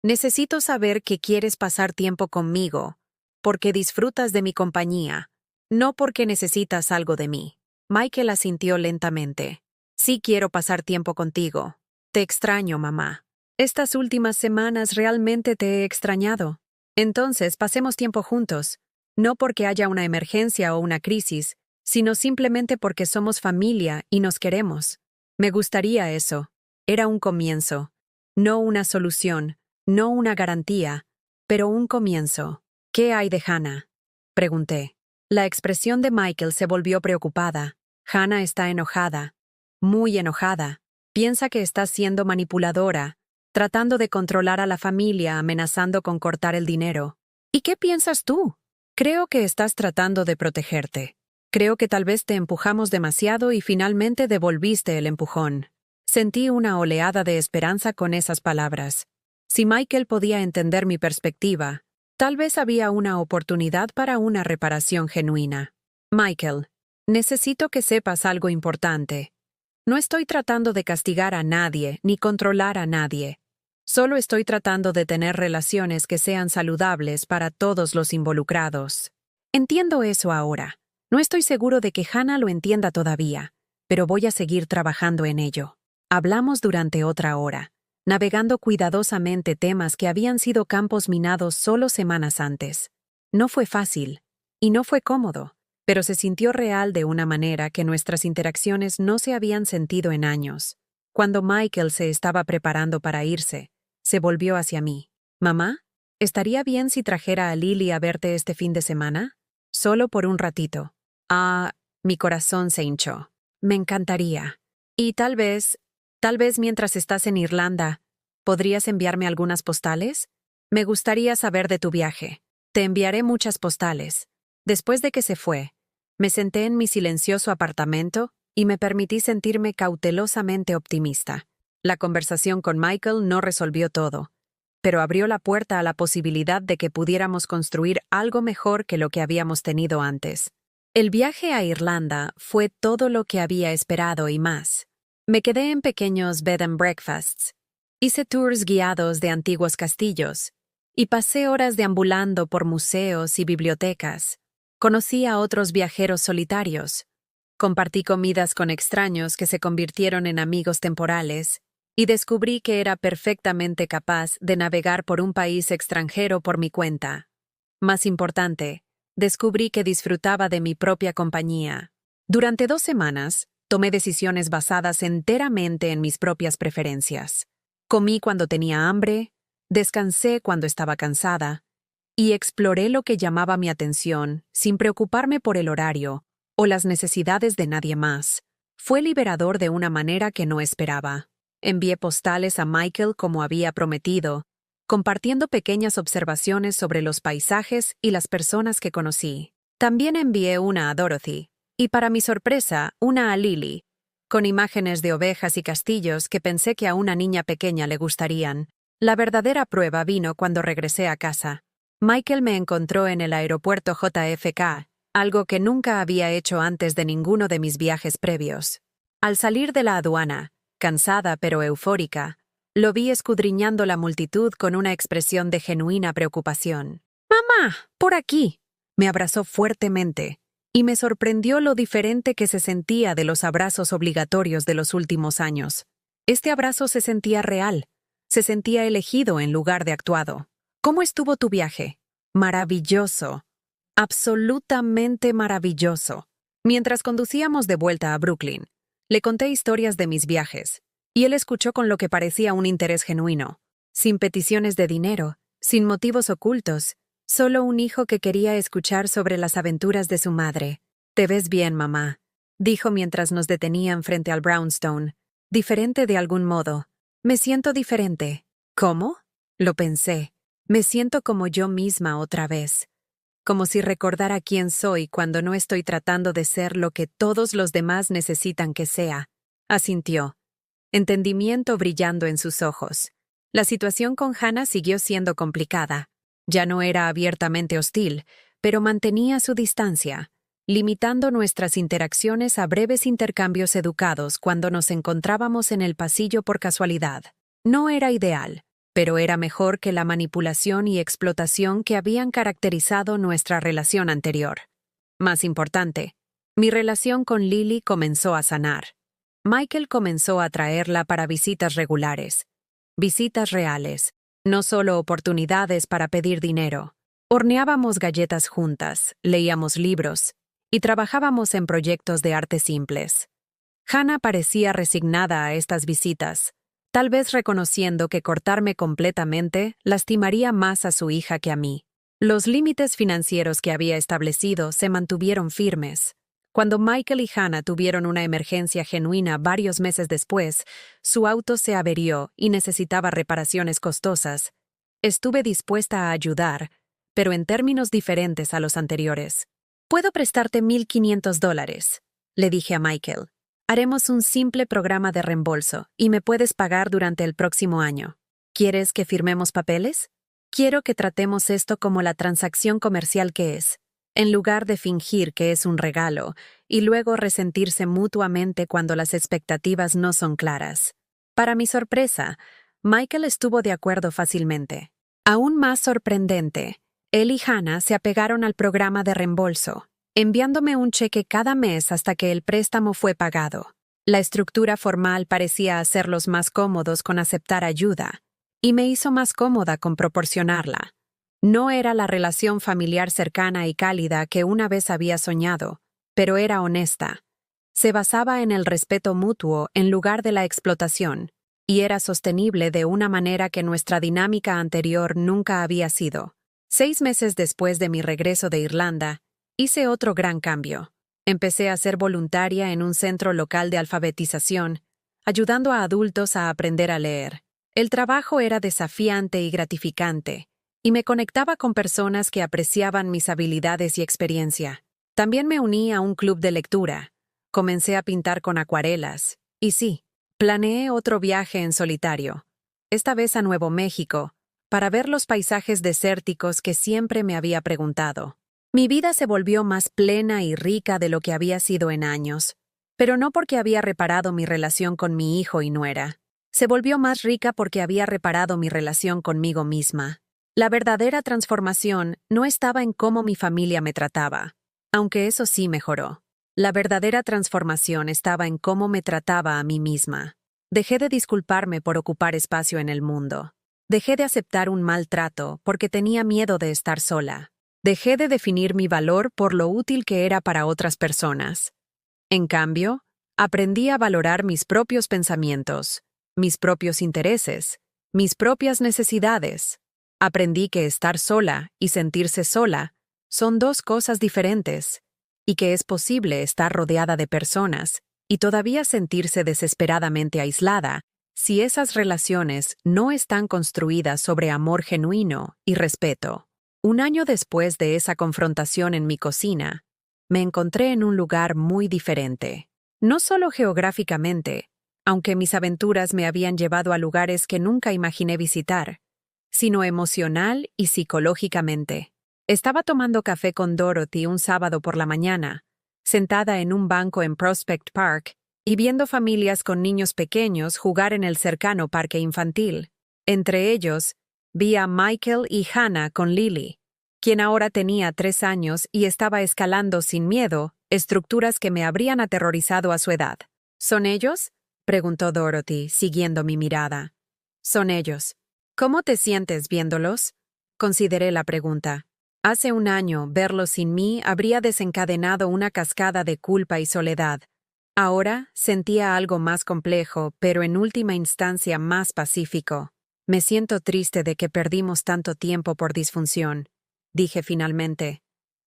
Necesito saber que quieres pasar tiempo conmigo, porque disfrutas de mi compañía, no porque necesitas algo de mí. Michael asintió lentamente. Sí quiero pasar tiempo contigo. Te extraño, mamá. Estas últimas semanas realmente te he extrañado. Entonces, pasemos tiempo juntos, no porque haya una emergencia o una crisis, sino simplemente porque somos familia y nos queremos. Me gustaría eso. Era un comienzo. No una solución, no una garantía, pero un comienzo. ¿Qué hay de Hannah? Pregunté. La expresión de Michael se volvió preocupada. Hannah está enojada. Muy enojada. Piensa que estás siendo manipuladora, tratando de controlar a la familia, amenazando con cortar el dinero. ¿Y qué piensas tú? Creo que estás tratando de protegerte. Creo que tal vez te empujamos demasiado y finalmente devolviste el empujón. Sentí una oleada de esperanza con esas palabras. Si Michael podía entender mi perspectiva, tal vez había una oportunidad para una reparación genuina. Michael, necesito que sepas algo importante. No estoy tratando de castigar a nadie ni controlar a nadie. Solo estoy tratando de tener relaciones que sean saludables para todos los involucrados. Entiendo eso ahora. No estoy seguro de que Hannah lo entienda todavía, pero voy a seguir trabajando en ello. Hablamos durante otra hora, navegando cuidadosamente temas que habían sido campos minados solo semanas antes. No fue fácil, y no fue cómodo, pero se sintió real de una manera que nuestras interacciones no se habían sentido en años. Cuando Michael se estaba preparando para irse, se volvió hacia mí. «Mamá, ¿estaría bien si trajera a Lily a verte este fin de semana? Solo por un ratito». Mi corazón se hinchó. Me encantaría. Y tal vez mientras estás en Irlanda, ¿podrías enviarme algunas postales? Me gustaría saber de tu viaje. Te enviaré muchas postales. Después de que se fue, me senté en mi silencioso apartamento y me permití sentirme cautelosamente optimista. La conversación con Michael no resolvió todo, pero abrió la puerta a la posibilidad de que pudiéramos construir algo mejor que lo que habíamos tenido antes. El viaje a Irlanda fue todo lo que había esperado y más. Me quedé en pequeños bed and breakfasts, hice tours guiados de antiguos castillos y pasé horas deambulando por museos y bibliotecas. Conocí a otros viajeros solitarios, compartí comidas con extraños que se convirtieron en amigos temporales y descubrí que era perfectamente capaz de navegar por un país extranjero por mi cuenta. Más importante, descubrí que disfrutaba de mi propia compañía. Durante 2 semanas, tomé decisiones basadas enteramente en mis propias preferencias. Comí cuando tenía hambre, descansé cuando estaba cansada, y exploré lo que llamaba mi atención sin preocuparme por el horario o las necesidades de nadie más. Fue liberador de una manera que no esperaba. Envié postales a Michael como había prometido, compartiendo pequeñas observaciones sobre los paisajes y las personas que conocí. También envié una a Dorothy, y para mi sorpresa, una a Lily, con imágenes de ovejas y castillos que pensé que a una niña pequeña le gustarían. La verdadera prueba vino cuando regresé a casa. Michael me encontró en el aeropuerto JFK, algo que nunca había hecho antes de ninguno de mis viajes previos. Al salir de la aduana, cansada pero eufórica, lo vi escudriñando la multitud con una expresión de genuina preocupación. «¡Mamá! ¡Por aquí!». Me abrazó fuertemente, y me sorprendió lo diferente que se sentía de los abrazos obligatorios de los últimos años. Este abrazo se sentía real, se sentía elegido en lugar de actuado. «¿Cómo estuvo tu viaje?». «Maravilloso. Absolutamente maravilloso». Mientras conducíamos de vuelta a Brooklyn, le conté historias de mis viajes, y él escuchó con lo que parecía un interés genuino, sin peticiones de dinero, sin motivos ocultos, solo un hijo que quería escuchar sobre las aventuras de su madre. «Te ves bien, mamá», dijo mientras nos detenían frente al Brownstone. «Diferente de algún modo». «Me siento diferente». «¿Cómo?». Lo pensé. Me siento como yo misma otra vez. Como si recordara quién soy cuando no estoy tratando de ser lo que todos los demás necesitan que sea. Asintió, entendimiento brillando en sus ojos. La situación con Hannah siguió siendo complicada. Ya no era abiertamente hostil, pero mantenía su distancia, limitando nuestras interacciones a breves intercambios educados cuando nos encontrábamos en el pasillo por casualidad. No era ideal, pero era mejor que la manipulación y explotación que habían caracterizado nuestra relación anterior. Más importante, mi relación con Lily comenzó a sanar. Michael comenzó a traerla para visitas regulares. visitas reales, no solo oportunidades para pedir dinero. Horneábamos galletas juntas, leíamos libros y trabajábamos en proyectos de arte simples. Hannah parecía resignada a estas visitas, tal vez reconociendo que cortarme completamente lastimaría más a su hija que a mí. Los límites financieros que había establecido se mantuvieron firmes. Cuando Michael y Hannah tuvieron una emergencia genuina varios meses después, su auto se averió y necesitaba reparaciones costosas. Estuve dispuesta a ayudar, pero en términos diferentes a los anteriores. «Puedo prestarte $1,500», le dije a Michael. «Haremos un simple programa de reembolso y me puedes pagar durante el próximo año. ¿Quieres que firmemos papeles? Quiero que tratemos esto como la transacción comercial que es, en lugar de fingir que es un regalo y luego resentirse mutuamente cuando las expectativas no son claras». Para mi sorpresa, Michael estuvo de acuerdo fácilmente. Aún más sorprendente, él y Hannah se apegaron al programa de reembolso, enviándome un cheque cada mes hasta que el préstamo fue pagado. La estructura formal parecía hacerlos más cómodos con aceptar ayuda, y me hizo más cómoda con proporcionarla. No era la relación familiar cercana y cálida que una vez había soñado, pero era honesta. Se basaba en el respeto mutuo en lugar de la explotación, y era sostenible de una manera que nuestra dinámica anterior nunca había sido. 6 meses después de mi regreso de Irlanda, hice otro gran cambio. Empecé a ser voluntaria en un centro local de alfabetización, ayudando a adultos a aprender a leer. El trabajo era desafiante y gratificante, y me conectaba con personas que apreciaban mis habilidades y experiencia. También me uní a un club de lectura. Comencé a pintar con acuarelas. Y sí, planeé otro viaje en solitario, esta vez a Nuevo México, para ver los paisajes desérticos que siempre me había preguntado. Mi vida se volvió más plena y rica de lo que había sido en años, pero no porque había reparado mi relación con mi hijo y nuera. Se volvió más rica porque había reparado mi relación conmigo misma. La verdadera transformación no estaba en cómo mi familia me trataba, aunque eso sí mejoró. La verdadera transformación estaba en cómo me trataba a mí misma. Dejé de disculparme por ocupar espacio en el mundo. Dejé de aceptar un maltrato porque tenía miedo de estar sola. Dejé de definir mi valor por lo útil que era para otras personas. En cambio, aprendí a valorar mis propios pensamientos, mis propios intereses, mis propias necesidades. Aprendí que estar sola y sentirse sola son dos cosas diferentes, y que es posible estar rodeada de personas y todavía sentirse desesperadamente aislada si esas relaciones no están construidas sobre amor genuino y respeto. Un año después de esa confrontación en mi cocina, me encontré en un lugar muy diferente. No solo geográficamente, aunque mis aventuras me habían llevado a lugares que nunca imaginé visitar, sino emocional y psicológicamente. Estaba tomando café con Dorothy un sábado por la mañana, sentada en un banco en Prospect Park y viendo familias con niños pequeños jugar en el cercano parque infantil. Entre ellos, vi a Michael y Hannah con Lily, quien ahora tenía 3 años y estaba escalando sin miedo estructuras que me habrían aterrorizado a su edad. ¿Son ellos?, preguntó Dorothy, siguiendo mi mirada. Son ellos. ¿Cómo te sientes viéndolos? Consideré la pregunta. Hace un año, verlos sin mí habría desencadenado una cascada de culpa y soledad. Ahora sentía algo más complejo, pero en última instancia más pacífico. Me siento triste de que perdimos tanto tiempo por disfunción, dije finalmente.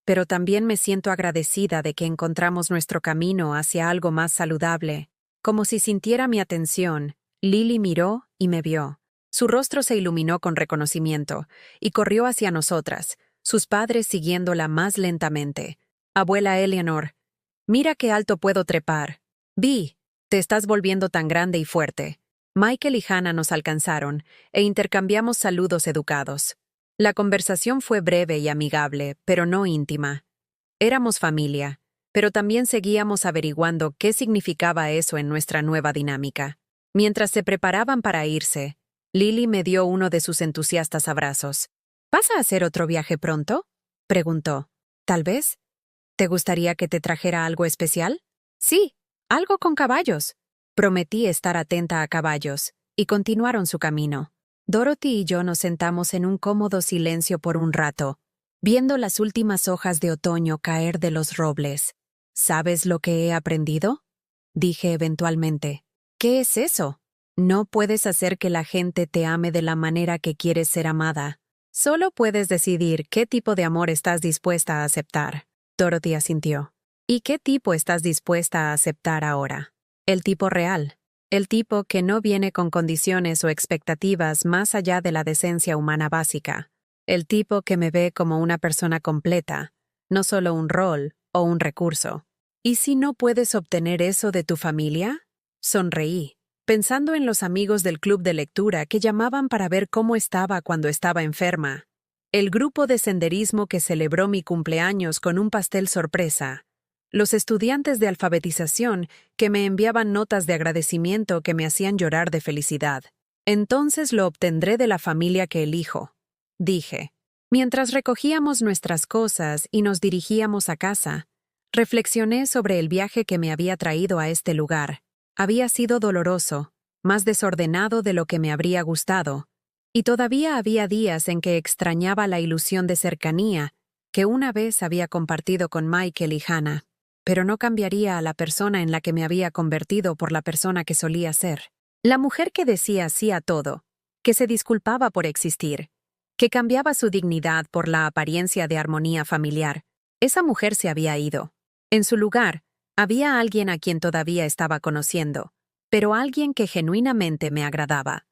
Pero también me siento agradecida de que encontramos nuestro camino hacia algo más saludable. Como si sintiera mi atención, Lily miró y me vio. Su rostro se iluminó con reconocimiento y corrió hacia nosotras, sus padres siguiéndola más lentamente. Abuela Eleanor, mira qué alto puedo trepar. Vi, te estás volviendo tan grande y fuerte. Michael y Hannah nos alcanzaron e intercambiamos saludos educados. La conversación fue breve y amigable, pero no íntima. Éramos familia, pero también seguíamos averiguando qué significaba eso en nuestra nueva dinámica. Mientras se preparaban para irse, Lily me dio uno de sus entusiastas abrazos. ¿Vas a hacer otro viaje pronto?, preguntó. ¿Tal vez? ¿Te gustaría que te trajera algo especial? Sí, algo con caballos. Prometí estar atenta a caballos, y continuaron su camino. Dorothy y yo nos sentamos en un cómodo silencio por un rato, viendo las últimas hojas de otoño caer de los robles. ¿Sabes lo que he aprendido?, dije eventualmente. ¿Qué es eso? No puedes hacer que la gente te ame de la manera que quieres ser amada. Solo puedes decidir qué tipo de amor estás dispuesta a aceptar. Dorothy asintió. ¿Y qué tipo estás dispuesta a aceptar ahora? El tipo real. El tipo que no viene con condiciones o expectativas más allá de la decencia humana básica. El tipo que me ve como una persona completa, no solo un rol o un recurso. ¿Y si no puedes obtener eso de tu familia? Sonreí, pensando en los amigos del club de lectura que llamaban para ver cómo estaba cuando estaba enferma. El grupo de senderismo que celebró mi cumpleaños con un pastel sorpresa. Los estudiantes de alfabetización que me enviaban notas de agradecimiento que me hacían llorar de felicidad. Entonces lo obtendré de la familia que elijo, dije. Mientras recogíamos nuestras cosas y nos dirigíamos a casa, reflexioné sobre el viaje que me había traído a este lugar. Había sido doloroso, más desordenado de lo que me habría gustado, y todavía había días en que extrañaba la ilusión de cercanía que una vez había compartido con Michael y Hannah. Pero no cambiaría a la persona en la que me había convertido por la persona que solía ser. La mujer que decía sí a todo, que se disculpaba por existir, que cambiaba su dignidad por la apariencia de armonía familiar. Esa mujer se había ido. En su lugar, había alguien a quien todavía estaba conociendo, pero alguien que genuinamente me agradaba.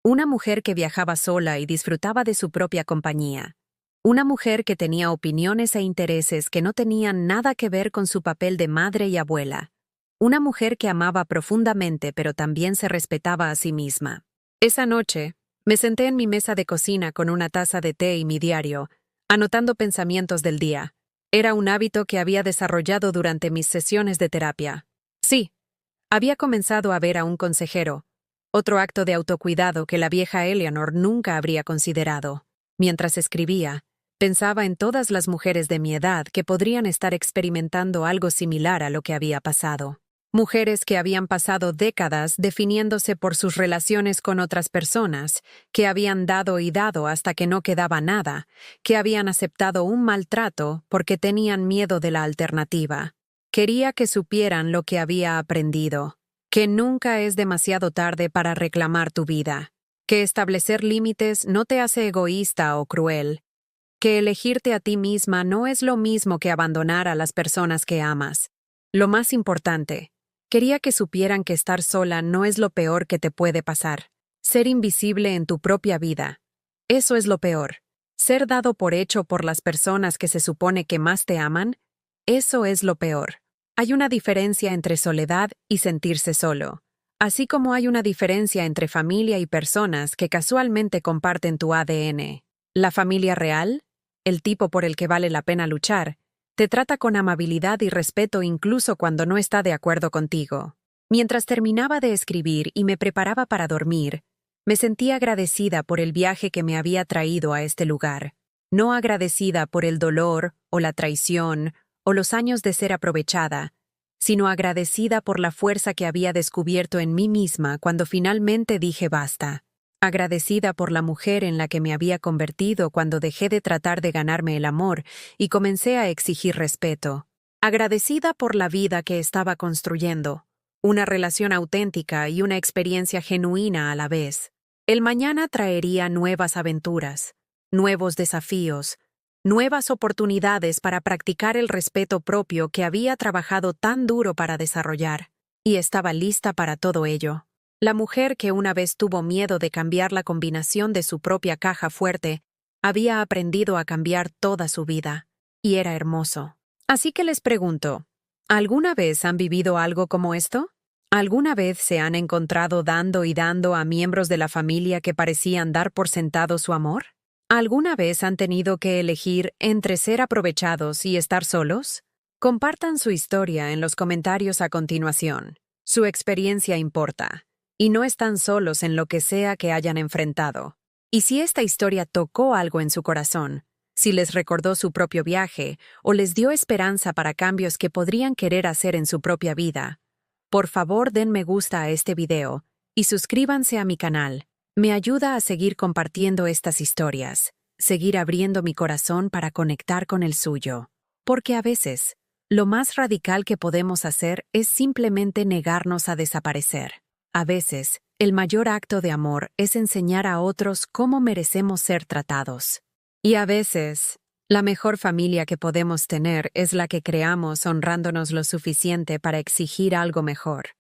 Una mujer que viajaba sola y disfrutaba de su propia compañía. Una mujer que tenía opiniones e intereses que no tenían nada que ver con su papel de madre y abuela. Una mujer que amaba profundamente pero también se respetaba a sí misma. Esa noche, me senté en mi mesa de cocina con una taza de té y mi diario, anotando pensamientos del día. Era un hábito que había desarrollado durante mis sesiones de terapia. Sí, había comenzado a ver a un consejero, otro acto de autocuidado que la vieja Eleanor nunca habría considerado. Mientras escribía, pensaba en todas las mujeres de mi edad que podrían estar experimentando algo similar a lo que había pasado. Mujeres que habían pasado décadas definiéndose por sus relaciones con otras personas, que habían dado y dado hasta que no quedaba nada, que habían aceptado un maltrato porque tenían miedo de la alternativa. Quería que supieran lo que había aprendido, que nunca es demasiado tarde para reclamar tu vida, que establecer límites no te hace egoísta o cruel, que elegirte a ti misma no es lo mismo que abandonar a las personas que amas. Lo más importante, quería que supieran que estar sola no es lo peor que te puede pasar. Ser invisible en tu propia vida. Eso es lo peor. Ser dado por hecho por las personas que se supone que más te aman. Eso es lo peor. Hay una diferencia entre soledad y sentirse solo. Así como hay una diferencia entre familia y personas que casualmente comparten tu ADN. La familia real, el tipo por el que vale la pena luchar, te trata con amabilidad y respeto incluso cuando no está de acuerdo contigo. Mientras terminaba de escribir y me preparaba para dormir, me sentí agradecida por el viaje que me había traído a este lugar. No agradecida por el dolor o la traición o los años de ser aprovechada, sino agradecida por la fuerza que había descubierto en mí misma cuando finalmente dije basta. Agradecida por la mujer en la que me había convertido cuando dejé de tratar de ganarme el amor y comencé a exigir respeto. Agradecida por la vida que estaba construyendo, una relación auténtica y una experiencia genuina a la vez. El mañana traería nuevas aventuras, nuevos desafíos, nuevas oportunidades para practicar el respeto propio que había trabajado tan duro para desarrollar, y estaba lista para todo ello. La mujer que una vez tuvo miedo de cambiar la combinación de su propia caja fuerte, había aprendido a cambiar toda su vida, y era hermoso. Así que les pregunto, ¿alguna vez han vivido algo como esto? ¿Alguna vez se han encontrado dando y dando a miembros de la familia que parecían dar por sentado su amor? ¿Alguna vez han tenido que elegir entre ser aprovechados y estar solos? Compartan su historia en los comentarios a continuación. Su experiencia importa. Y no están solos en lo que sea que hayan enfrentado. Y si esta historia tocó algo en su corazón, si les recordó su propio viaje o les dio esperanza para cambios que podrían querer hacer en su propia vida, por favor den me gusta a este video y suscríbanse a mi canal. Me ayuda a seguir compartiendo estas historias, seguir abriendo mi corazón para conectar con el suyo. Porque a veces, lo más radical que podemos hacer es simplemente negarnos a desaparecer. A veces, el mayor acto de amor es enseñar a otros cómo merecemos ser tratados. Y a veces, la mejor familia que podemos tener es la que creamos honrándonos lo suficiente para exigir algo mejor.